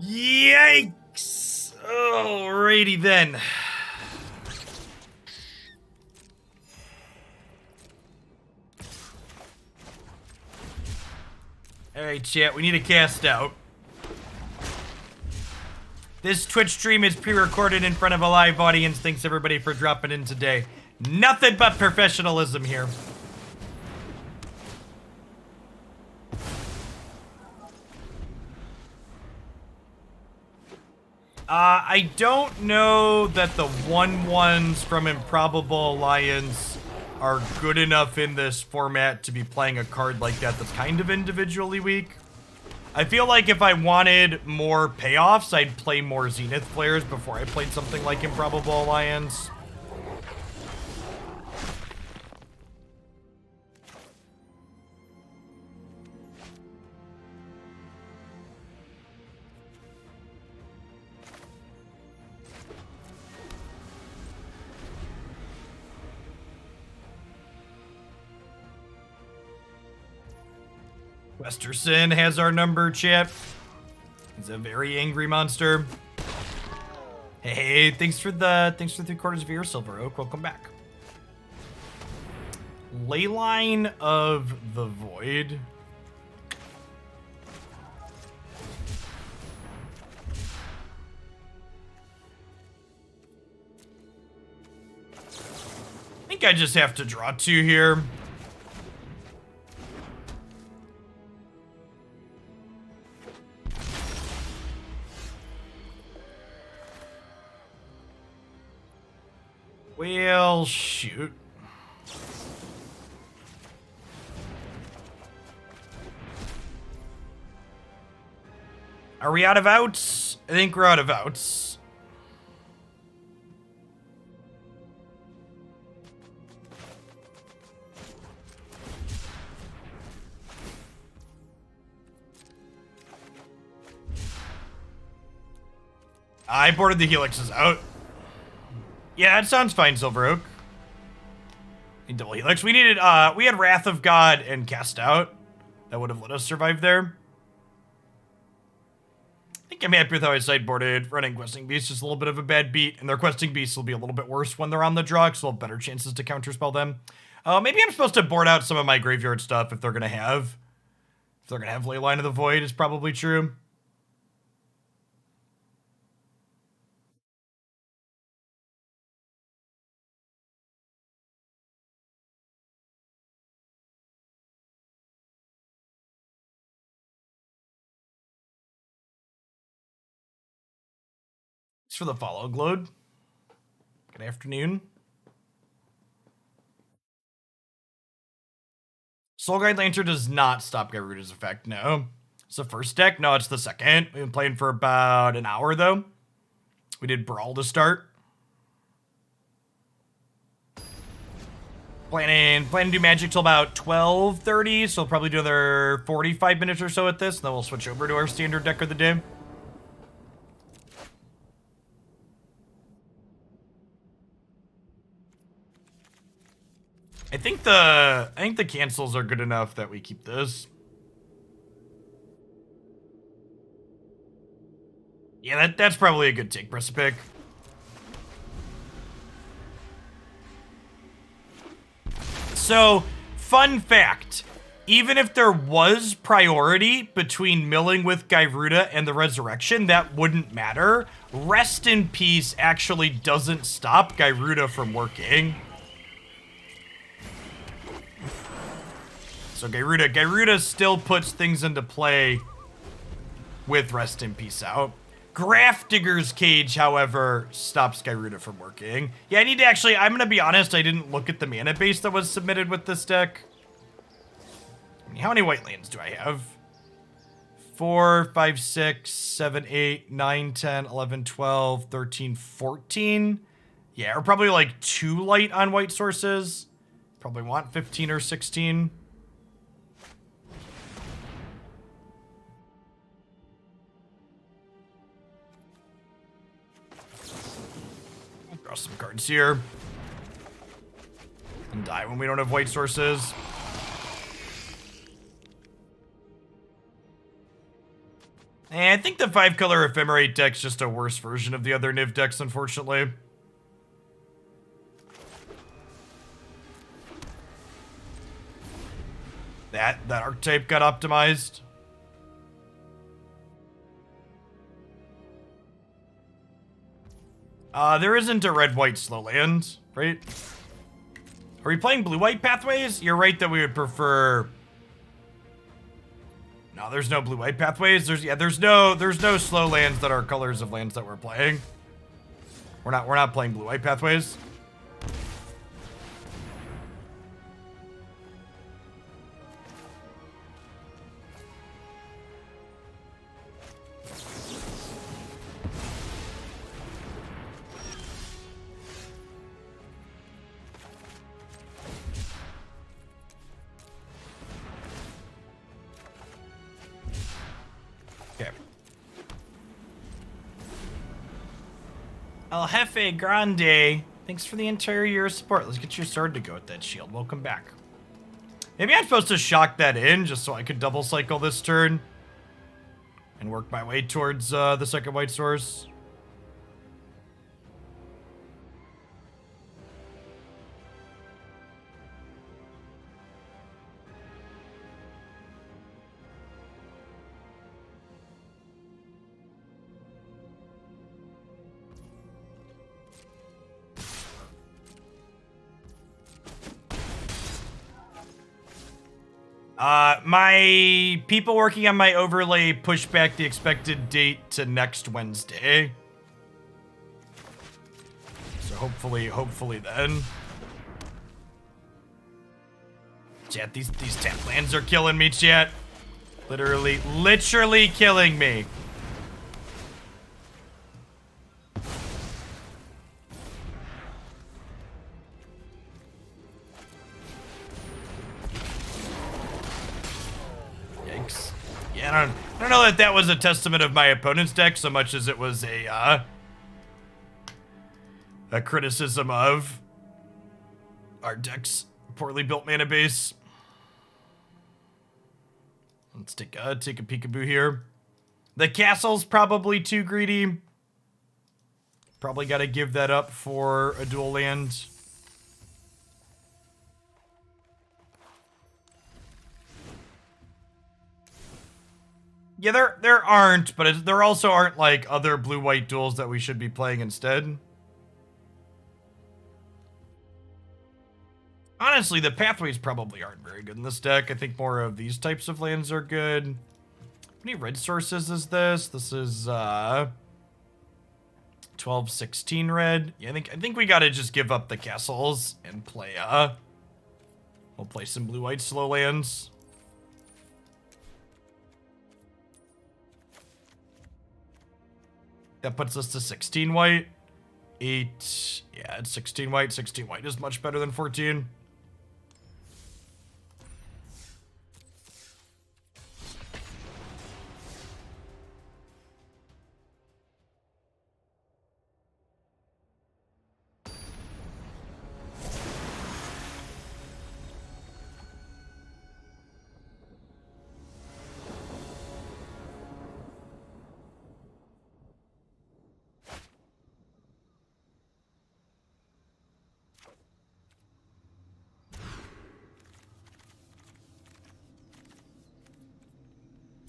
Yikes! Alrighty then. Alright, chat, we need a cast out. This Twitch stream is pre-recorded in front of a live audience. Thanks everybody for dropping in today. Nothing but professionalism here. I don't know that the 1/1s from Improbable Alliance are good enough in this format to be playing a card like that that's kind of individually weak. I feel like if I wanted more payoffs, I'd play more Zenith Flares before I played something like Improbable Alliance. Westerson has our number, chat. He's a very angry monster. Hey, thanks for the 3/4 of your Silver Oak. Welcome back. Leyline of the Void. I think I just have to draw 2 here. Well, shoot. Are we out of outs? I think we're out of outs. I boarded the Helixes out. Yeah, that sounds fine, Silver Oak. Double Helix. We needed, we had Wrath of God and Cast Out. That would have let us survive there. I think I'm happy with how I sideboarded. Running Questing Beasts is a little bit of a bad beat, and their Questing Beasts will be a little bit worse when they're on the draw, because we'll have better chances to counterspell them. Maybe I'm supposed to board out some of my graveyard stuff if they're gonna have Leyline of the Void is probably true. Thanks for the follow, Glode. Good afternoon. Soulguide Lantern does not stop Garuda's effect, no. It's the first deck? No, it's the second. We've been playing for about an hour, though. We did Brawl to start. Planning to do Magic till about 12:30, so we'll probably do another 45 minutes or so at this, and then we'll switch over to our standard deck of the day. I think the cancels are good enough that we keep this. Yeah, that's probably a good take, Precipic. So, fun fact. Even if there was priority between milling with Garuda and the Resurrection, that wouldn't matter. Rest in Peace actually doesn't stop Garuda from working. So Garuda still puts things into play with Rest in Peace out. Grafdigger's Cage, however, stops Garuda from working. Yeah, I need to actually, I'm gonna be honest, I didn't look at the mana base that was submitted with this deck. I mean, how many white lands do I have? 4, 5, 6, 7, 8, 9, 10, 11, 12, 13, 14. Yeah, we're probably like too light on white sources. Probably want 15 or 16. Draw some cards here. And die when we don't have white sources. And I think the 5-color Ephemerate deck's just a worse version of the other Niv decks, unfortunately. That archetype got optimized. There isn't a red-white slow land, right? Are we playing blue-white pathways? You're right that we would prefer... No, there's no blue-white pathways. There's no slow lands that are colors of lands that we're playing. We're not playing blue-white pathways. El Jefe Grande, thanks for the entire year of support. Let's get your sword to go with that shield. Welcome back. Maybe I'm supposed to shock that in just so I could double cycle this turn and work my way towards the second white source. My people working on my overlay pushed back the expected date to next Wednesday. So hopefully then. Chat, these tap lands are killing me, chat. Literally killing me. I don't know that that was a testament of my opponent's deck so much as it was a criticism of our deck's poorly built mana base. Let's take a peekaboo here. The castle's probably too greedy. Probably got to give that up for a dual land. Yeah, there aren't, but there also aren't, like, other blue-white duels that we should be playing instead. Honestly, the pathways probably aren't very good in this deck. I think more of these types of lands are good. How many red sources is this? This is, 12, 16 red. Yeah, I think we gotta just give up the castles and play, we'll play some blue-white slow lands. That puts us to 16 white. 8. Yeah, it's 16 white. 16 white is much better than 14.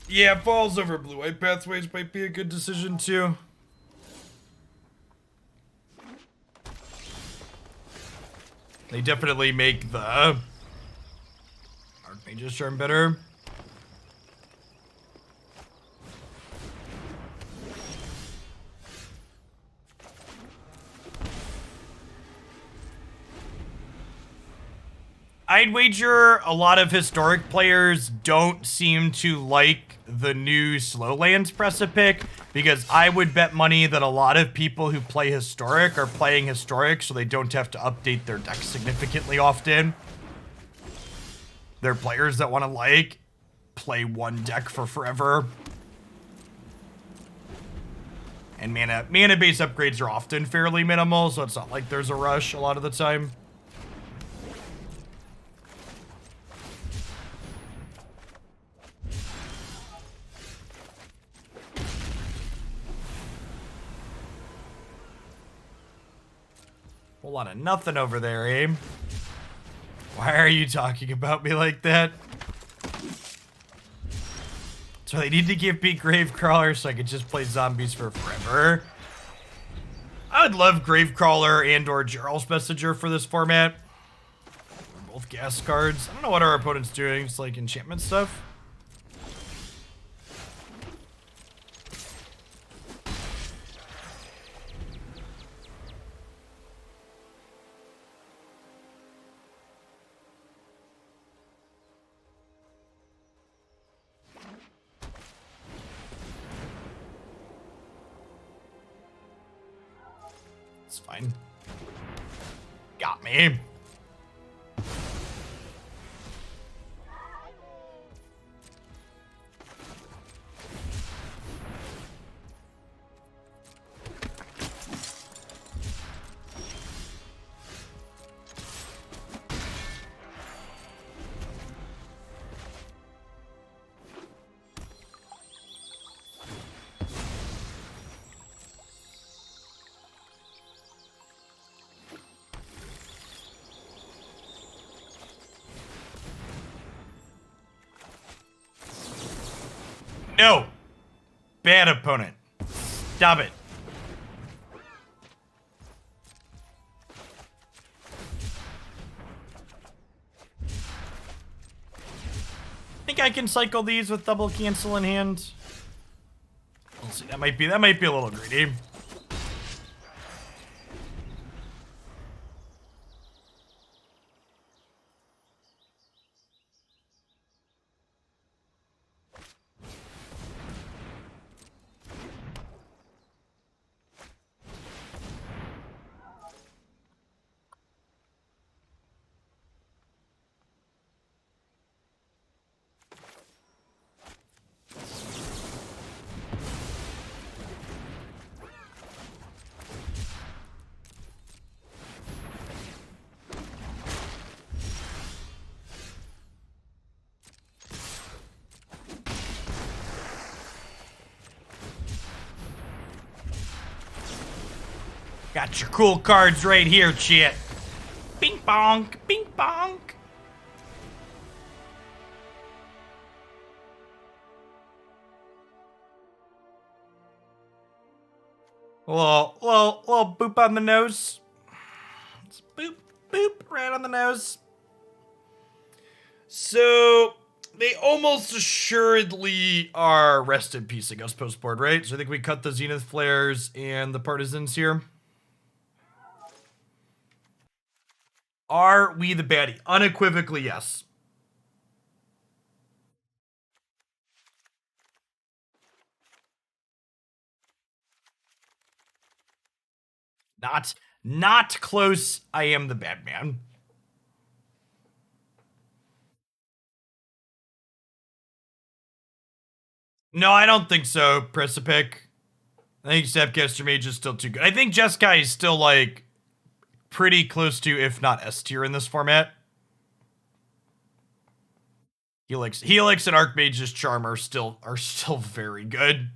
Yeah, balls over blue-white pathways might be a good decision, too. They definitely make the Archmage's charm better. I'd wager a lot of historic players don't seem to like the new slow lands precipice, because I would bet money that a lot of people who play historic are playing historic so they don't have to update their deck significantly often. They're players that want to, like, play one deck for forever. And mana base upgrades are often fairly minimal, so it's not like there's a rush a lot of the time. Whole lot of nothing over there, Abe. Why are you talking about me like that? So they need to give me Gravecrawler so I could just play zombies for forever. I would love Gravecrawler and or Gerald's Messenger for this format. They're both gas cards. I don't know what our opponent's doing. It's like enchantment stuff. It's fine. Got me. No. Bad opponent. Stop it. Think I can cycle these with double cancel in hand? We'll see. That might be a little greedy. Got your cool cards right here, chit. Bing bonk, bing bonk. Little boop on the nose. Just boop, boop, right on the nose. So, they almost assuredly are rest in peace against post board, right? So I think we cut the Zenith Flares and the Partisans here. Are we the baddie? Unequivocally, yes. Not close. I am the bad man. No, I don't think so, Precipic. I think Snapcaster Mage is still too good. I think Jeskai is still, like, pretty close to, if not S tier in this format. Helix and Archmage's Charm are still very good.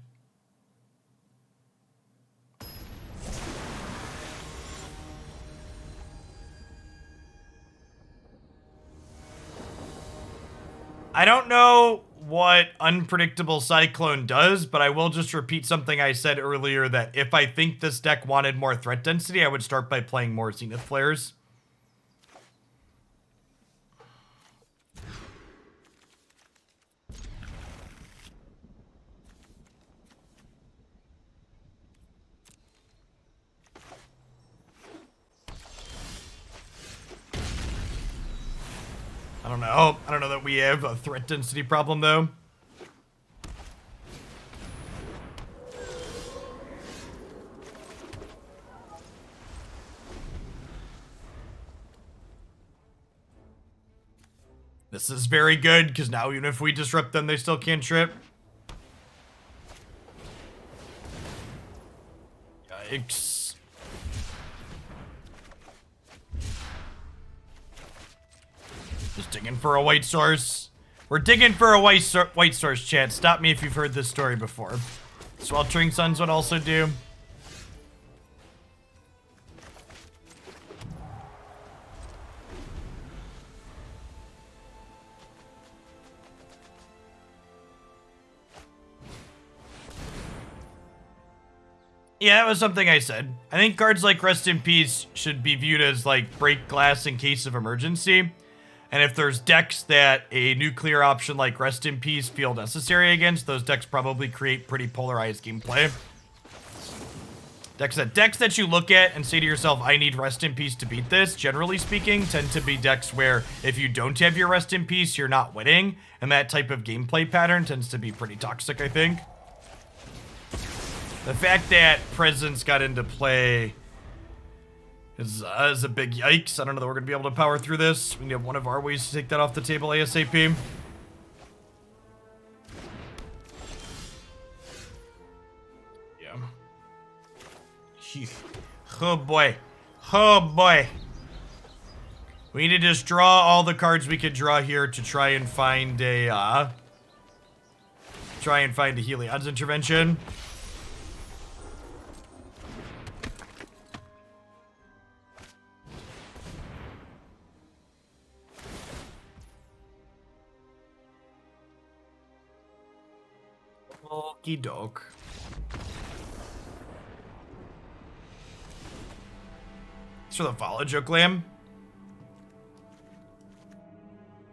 I don't know what Unpredictable Cyclone does, but I will just repeat something I said earlier, that if I think this deck wanted more threat density, I would start by playing more Zenith Flares. I don't know. I don't know that we have a threat density problem, though. This is very good, because now even if we disrupt them, they still can't trip. Yikes. Just digging for a white source. We're digging for a white source, chat. Stop me if you've heard this story before. Sweltering Suns would also do. Yeah, that was something I said. I think cards like Rest in Peace should be viewed as like break glass in case of emergency. And if there's decks that a nuclear option like Rest in Peace feel necessary against, those decks probably create pretty polarized gameplay. Decks that you look at and say to yourself, I need Rest in Peace to beat this, generally speaking, tend to be decks where if you don't have your Rest in Peace, you're not winning. And that type of gameplay pattern tends to be pretty toxic, I think. The fact that Presence got into play is a big yikes. I don't know that we're going to be able to power through this. We need one of our ways to take that off the table ASAP. Yeah. Oh boy. Oh boy. We need to just draw all the cards we could draw here to try and find a Heliod's intervention. Okie doke. Thanks for the follow, Joke Lamb.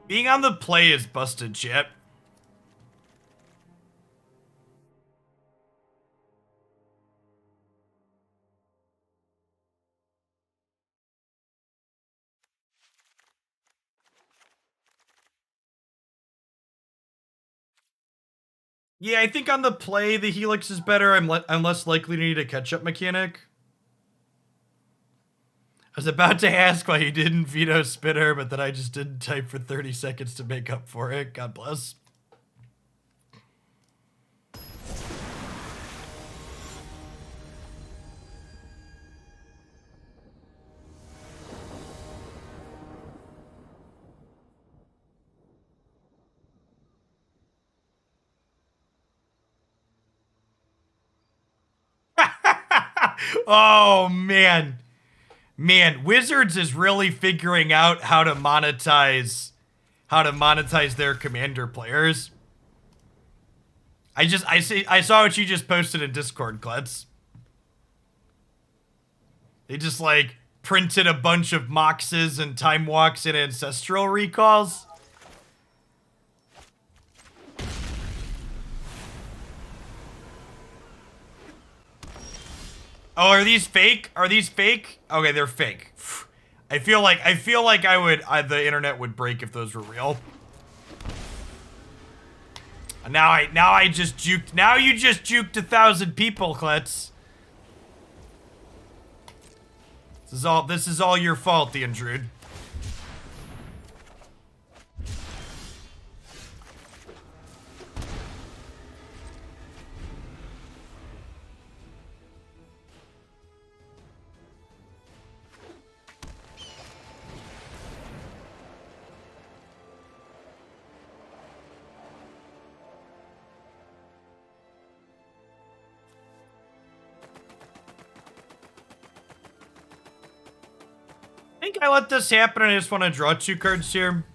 Being on the play is busted, chat. Yeah, I think on the play, the Helix is better. I'm less likely to need a catch-up mechanic. I was about to ask why you didn't veto Spitter, but then I just didn't type for 30 seconds to make up for it. God bless. Oh, man. Man, Wizards is really figuring out how to monetize their commander players. I saw what you just posted in Discord, Klutz. They just like printed a bunch of Moxes and Time Walks and Ancestral Recalls. Oh, are these fake? Are these fake? Okay, they're fake. I feel like the internet would break if those were real. Now you just juked 1,000 people, Klutz. This is all your fault, the intrude. I think I let this happen and I just want to draw 2 cards here.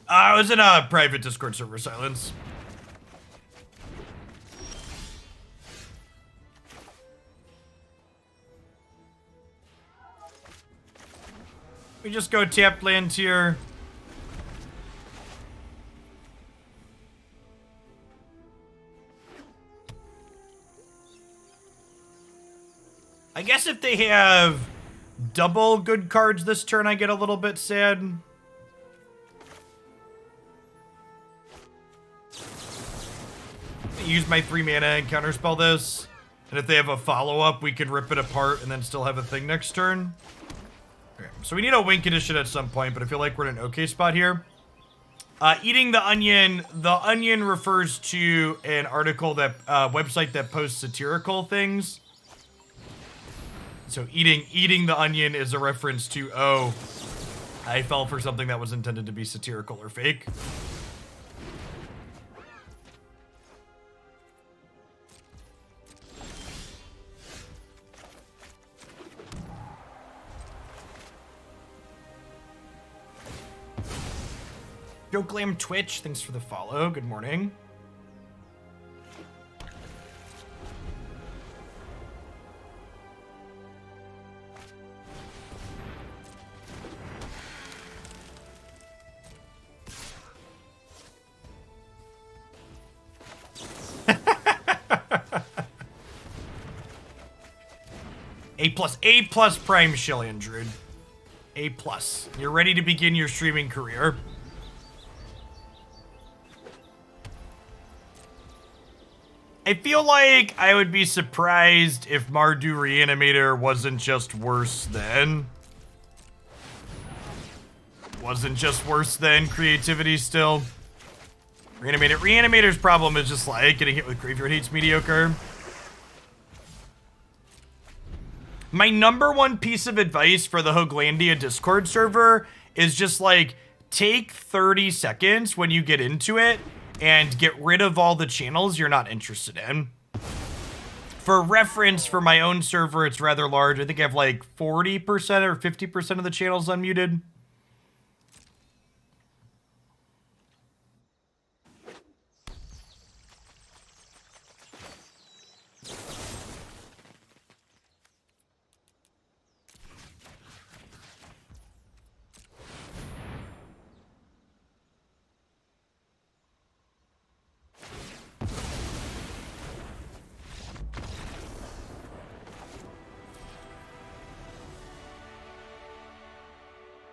I was in a private Discord server, silence. We just go tap land here. I guess if they have double good cards this turn, I get a little bit sad. Use my 3 mana and counterspell this. And if they have a follow-up, we can rip it apart and then still have a thing next turn. Okay, so we need a win condition at some point, but I feel like we're in an okay spot here. Eating the onion refers to an article that website that posts satirical things. So eating the onion is a reference to, oh, I fell for something that was intended to be satirical or fake. Joe Glam Twitch, thanks for the follow. Good morning. A plus Prime Shillian, Druid. A plus. You're ready to begin your streaming career. I feel like I would be surprised if Mardu Reanimator wasn't just worse than... Wasn't just worse than Creativity still. Reanimator's problem is just like getting hit with Graveyard Hate's mediocre. My number one piece of advice for the Hoaglandia Discord server is just like take 30 seconds when you get into it and get rid of all the channels you're not interested in. For reference, for my own server, it's rather large. I think I have like 40% or 50% of the channels unmuted.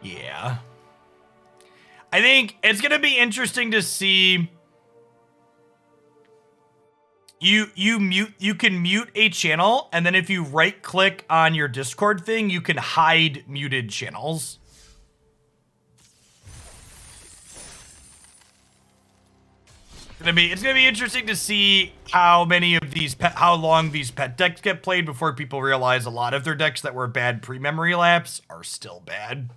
Yeah. I think it's going to be interesting to see. You can mute a channel, and then if you right click on your Discord thing, you can hide muted channels. It's gonna be interesting to see how many of these how long these pet decks get played before people realize a lot of their decks that were bad pre-memory lapse are still bad.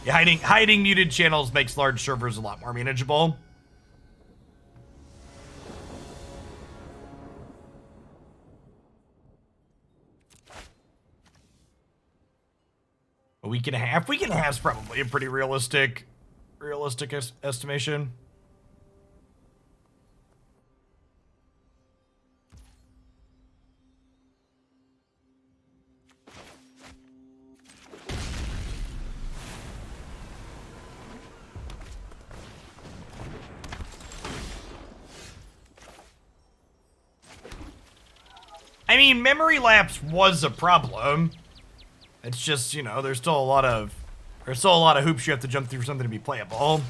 Yeah, hiding muted channels makes large servers a lot more manageable. A week and a half? Week and a half is probably a pretty realistic estimation. I mean, memory lapse was a problem. It's just, you know, there's still a lot of hoops you have to jump through for something to be playable.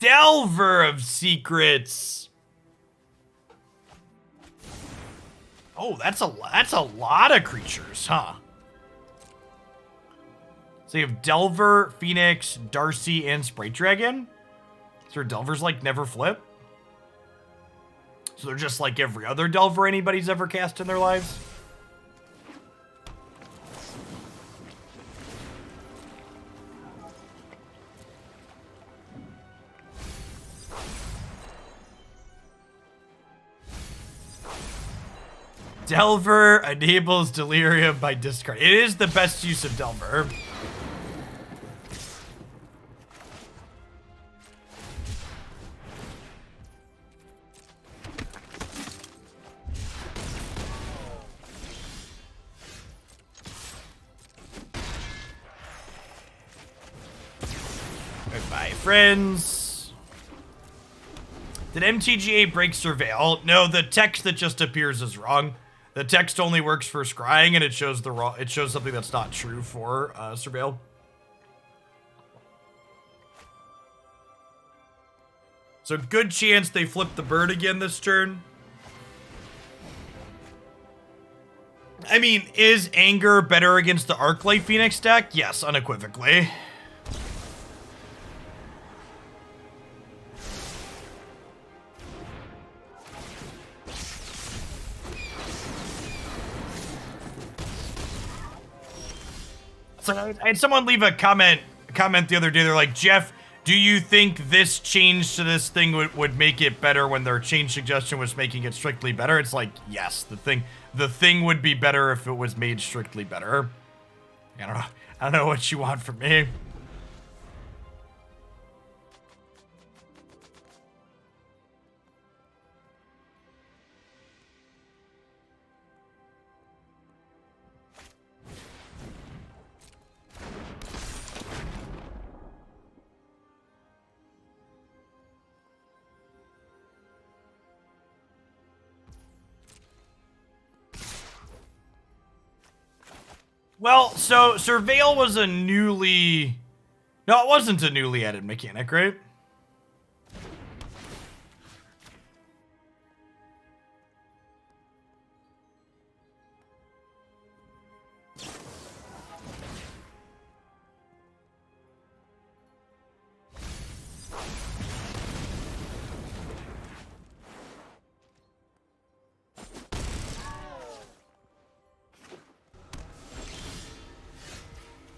Delver of Secrets. Oh, that's a lot of creatures, huh? So you have Delver, Phoenix, Darcy, and Sprite Dragon. So Delvers like never flip. So they're just like every other Delver anybody's ever cast in their lives. Delver enables Delirium by discard. It is the best use of Delver. Goodbye, friends. Did MTGA break Surveil? No, the text that just appears is wrong. The text only works for scrying, and it shows something that's not true for Surveil. So good chance they flip the bird again this turn. I mean, is Anger better against the Arclight Phoenix deck? Yes, unequivocally. So I had someone leave a comment the other day. They're like, Jeff, do you think this change to this thing would make it better when their change suggestion was making it strictly better? It's like, yes, the thing would be better if it was made strictly better. I don't know. I don't know what you want from me. Well, so Surveil was a newly... No, it wasn't a newly added mechanic, right?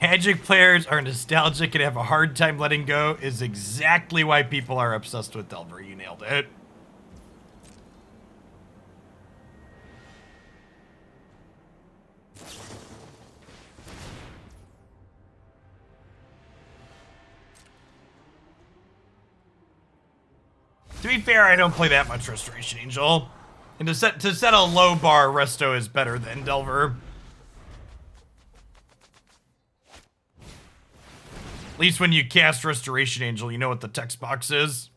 Magic players are nostalgic and have a hard time letting go is exactly why people are obsessed with Delver. You nailed it. To be fair, I don't play that much Restoration Angel. And to set a low bar, Resto is better than Delver. At least when you cast Restoration Angel, you know what the text box is.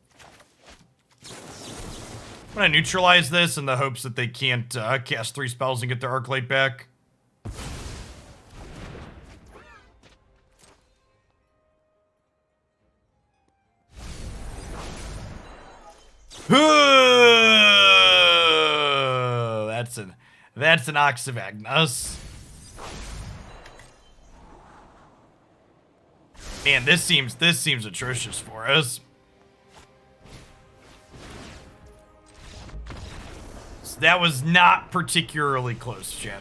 I'm gonna neutralize this in the hopes that they can't cast 3 spells and get their Arc Light back. That's an Ox of Agnes. Man, this seems atrocious for us. So that was not particularly close, chat.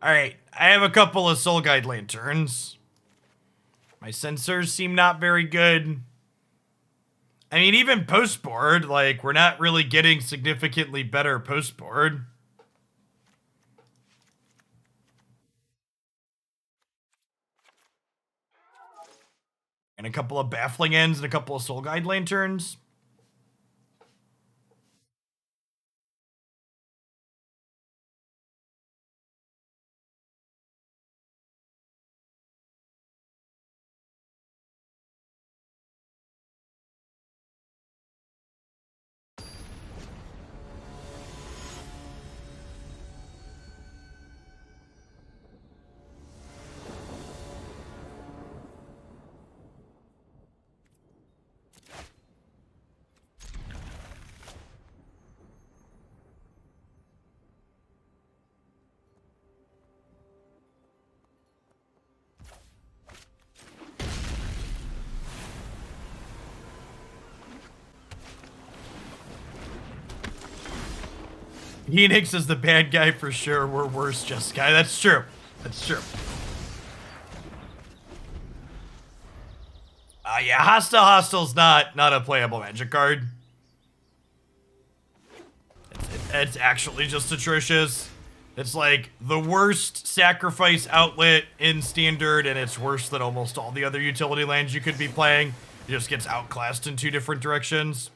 Alright, I have a couple of Soul Guide Lanterns. My sensors seem not very good. I mean, even post-board, like, we're not really getting significantly better post-board. And a couple of Baffling Ends and a couple of Soul Guide Lanterns. Enix is the bad guy for sure. We're worse, Jeskai. That's true. That's true. Yeah, Hostile's not a playable Magic card. It's actually just atrocious. It's like the worst sacrifice outlet in Standard, and it's worse than almost all the other utility lands you could be playing. It just gets outclassed in 2 different directions.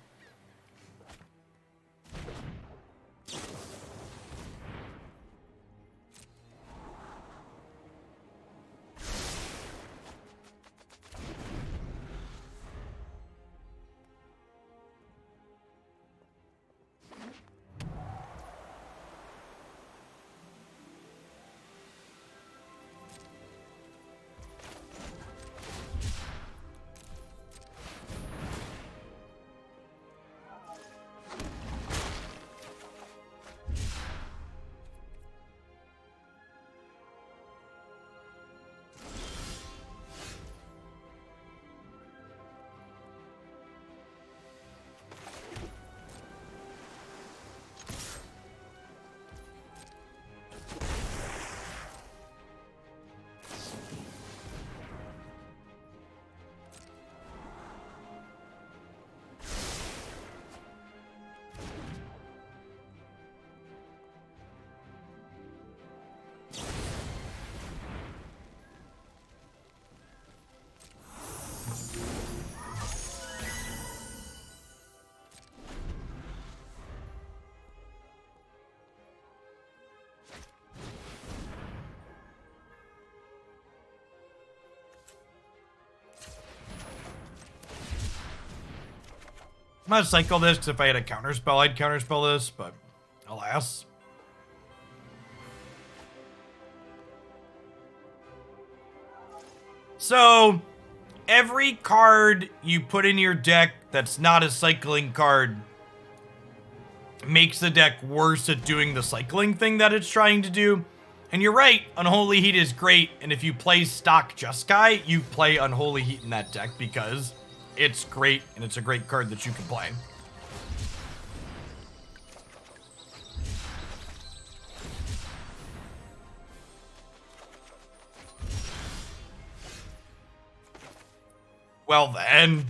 I'm gonna cycle this because if I had a counterspell, I'd counterspell this, but alas. So, every card you put in your deck that's not a cycling card makes the deck worse at doing the cycling thing that it's trying to do. And you're right, Unholy Heat is great, and if you play stock Jeskai, you play Unholy Heat in that deck because it's great, and it's a great card that you can play. Well then.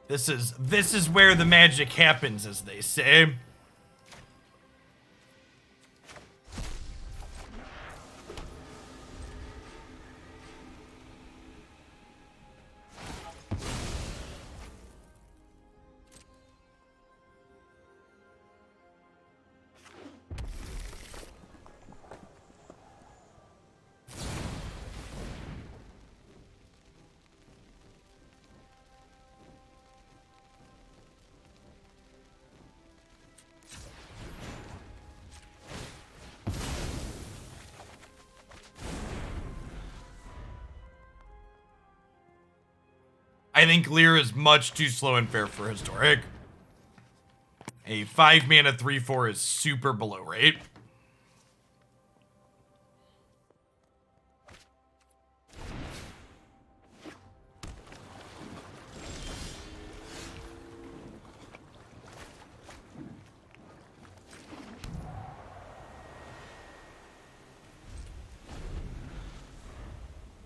This is where the magic happens, as they say. I think Lear is much too slow and fair for Historic. A 5 mana 3/4 is super below rate.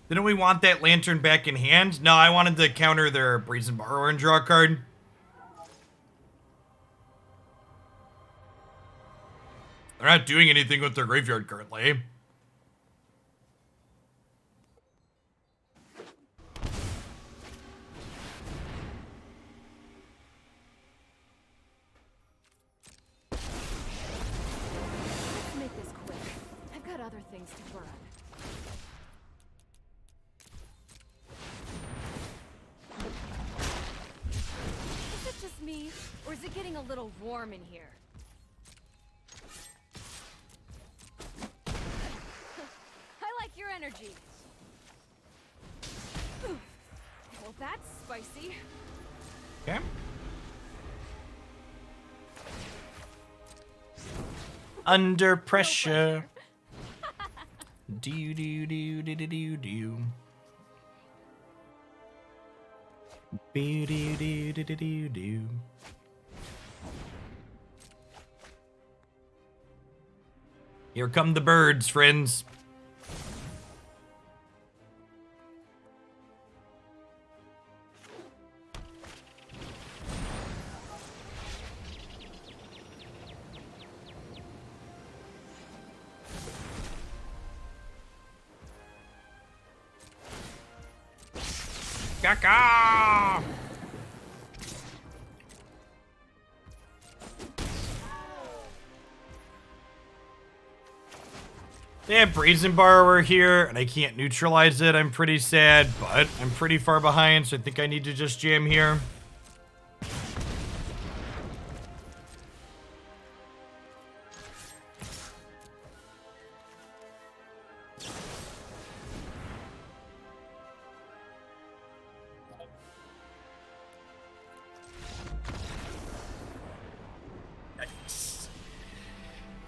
Didn't we want that Lantern back in hand? No, I wanted to counter their Brazen Borrower and draw a card. They're not doing anything with their graveyard currently. Let's make this quick. I've got other things to burn. Is it just me, or is it getting a little warm in here? I like your energy. Well, that's spicy. Okay. Under pressure. Do do do do do do do. Do do do do do do do. Here come the birds, friends. Caca! They have Brazen Borrower here, and I can't neutralize it. I'm pretty sad, but I'm pretty far behind, so I think I need to just jam here.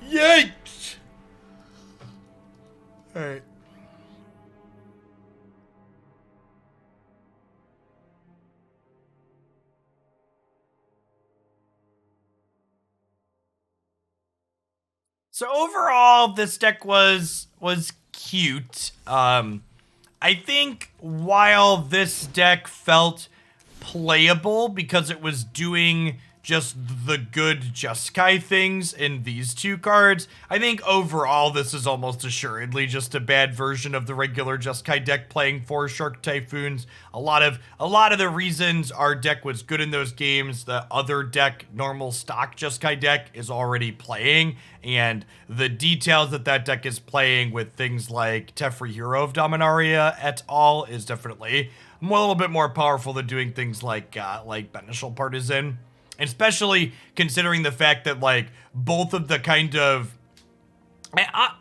Yikes! Alright. So overall, this deck was cute. I think while this deck felt playable because it was doing just the good Jeskai things in these two cards. I think overall this is almost assuredly just a bad version of the regular Jeskai deck playing 4 Shark Typhoons. A lot of the reasons our deck was good in those games, the other deck, normal stock Jeskai deck, is already playing, and the details that deck is playing with things like Teferi Hero of Dominaria et al. Is definitely a little bit more powerful than doing things like Benalish Partisan. Especially considering the fact that, like, both of the kind of...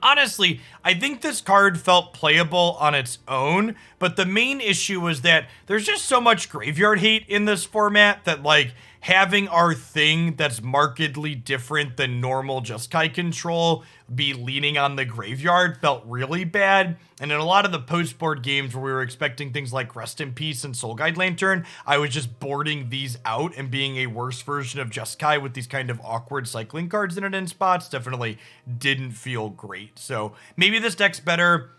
honestly, I think this card felt playable on its own, but the main issue was that there's just so much graveyard hate in this format that, like, having our thing that's markedly different than normal Jeskai control be leaning on the graveyard felt really bad. And in a lot of the post-board games where we were expecting things like Rest in Peace and Soul Guide Lantern, I was just boarding these out and being a worse version of Jeskai with these kind of awkward cycling cards in it in spots definitely didn't feel great. So maybe this deck's better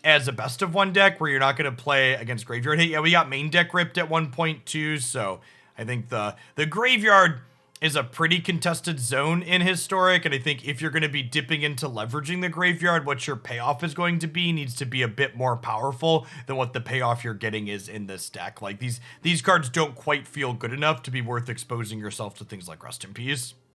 as a best of one deck where you're not going to play against graveyard hate. Yeah, we got main deck ripped at 1.2, so I think the graveyard is a pretty contested zone in Historic, and I think if you're going to be dipping into leveraging the graveyard, what your payoff is going to be needs to be a bit more powerful than what the payoff you're getting is in this deck. Like, these cards don't quite feel good enough to be worth exposing yourself to things like Rest in Peace.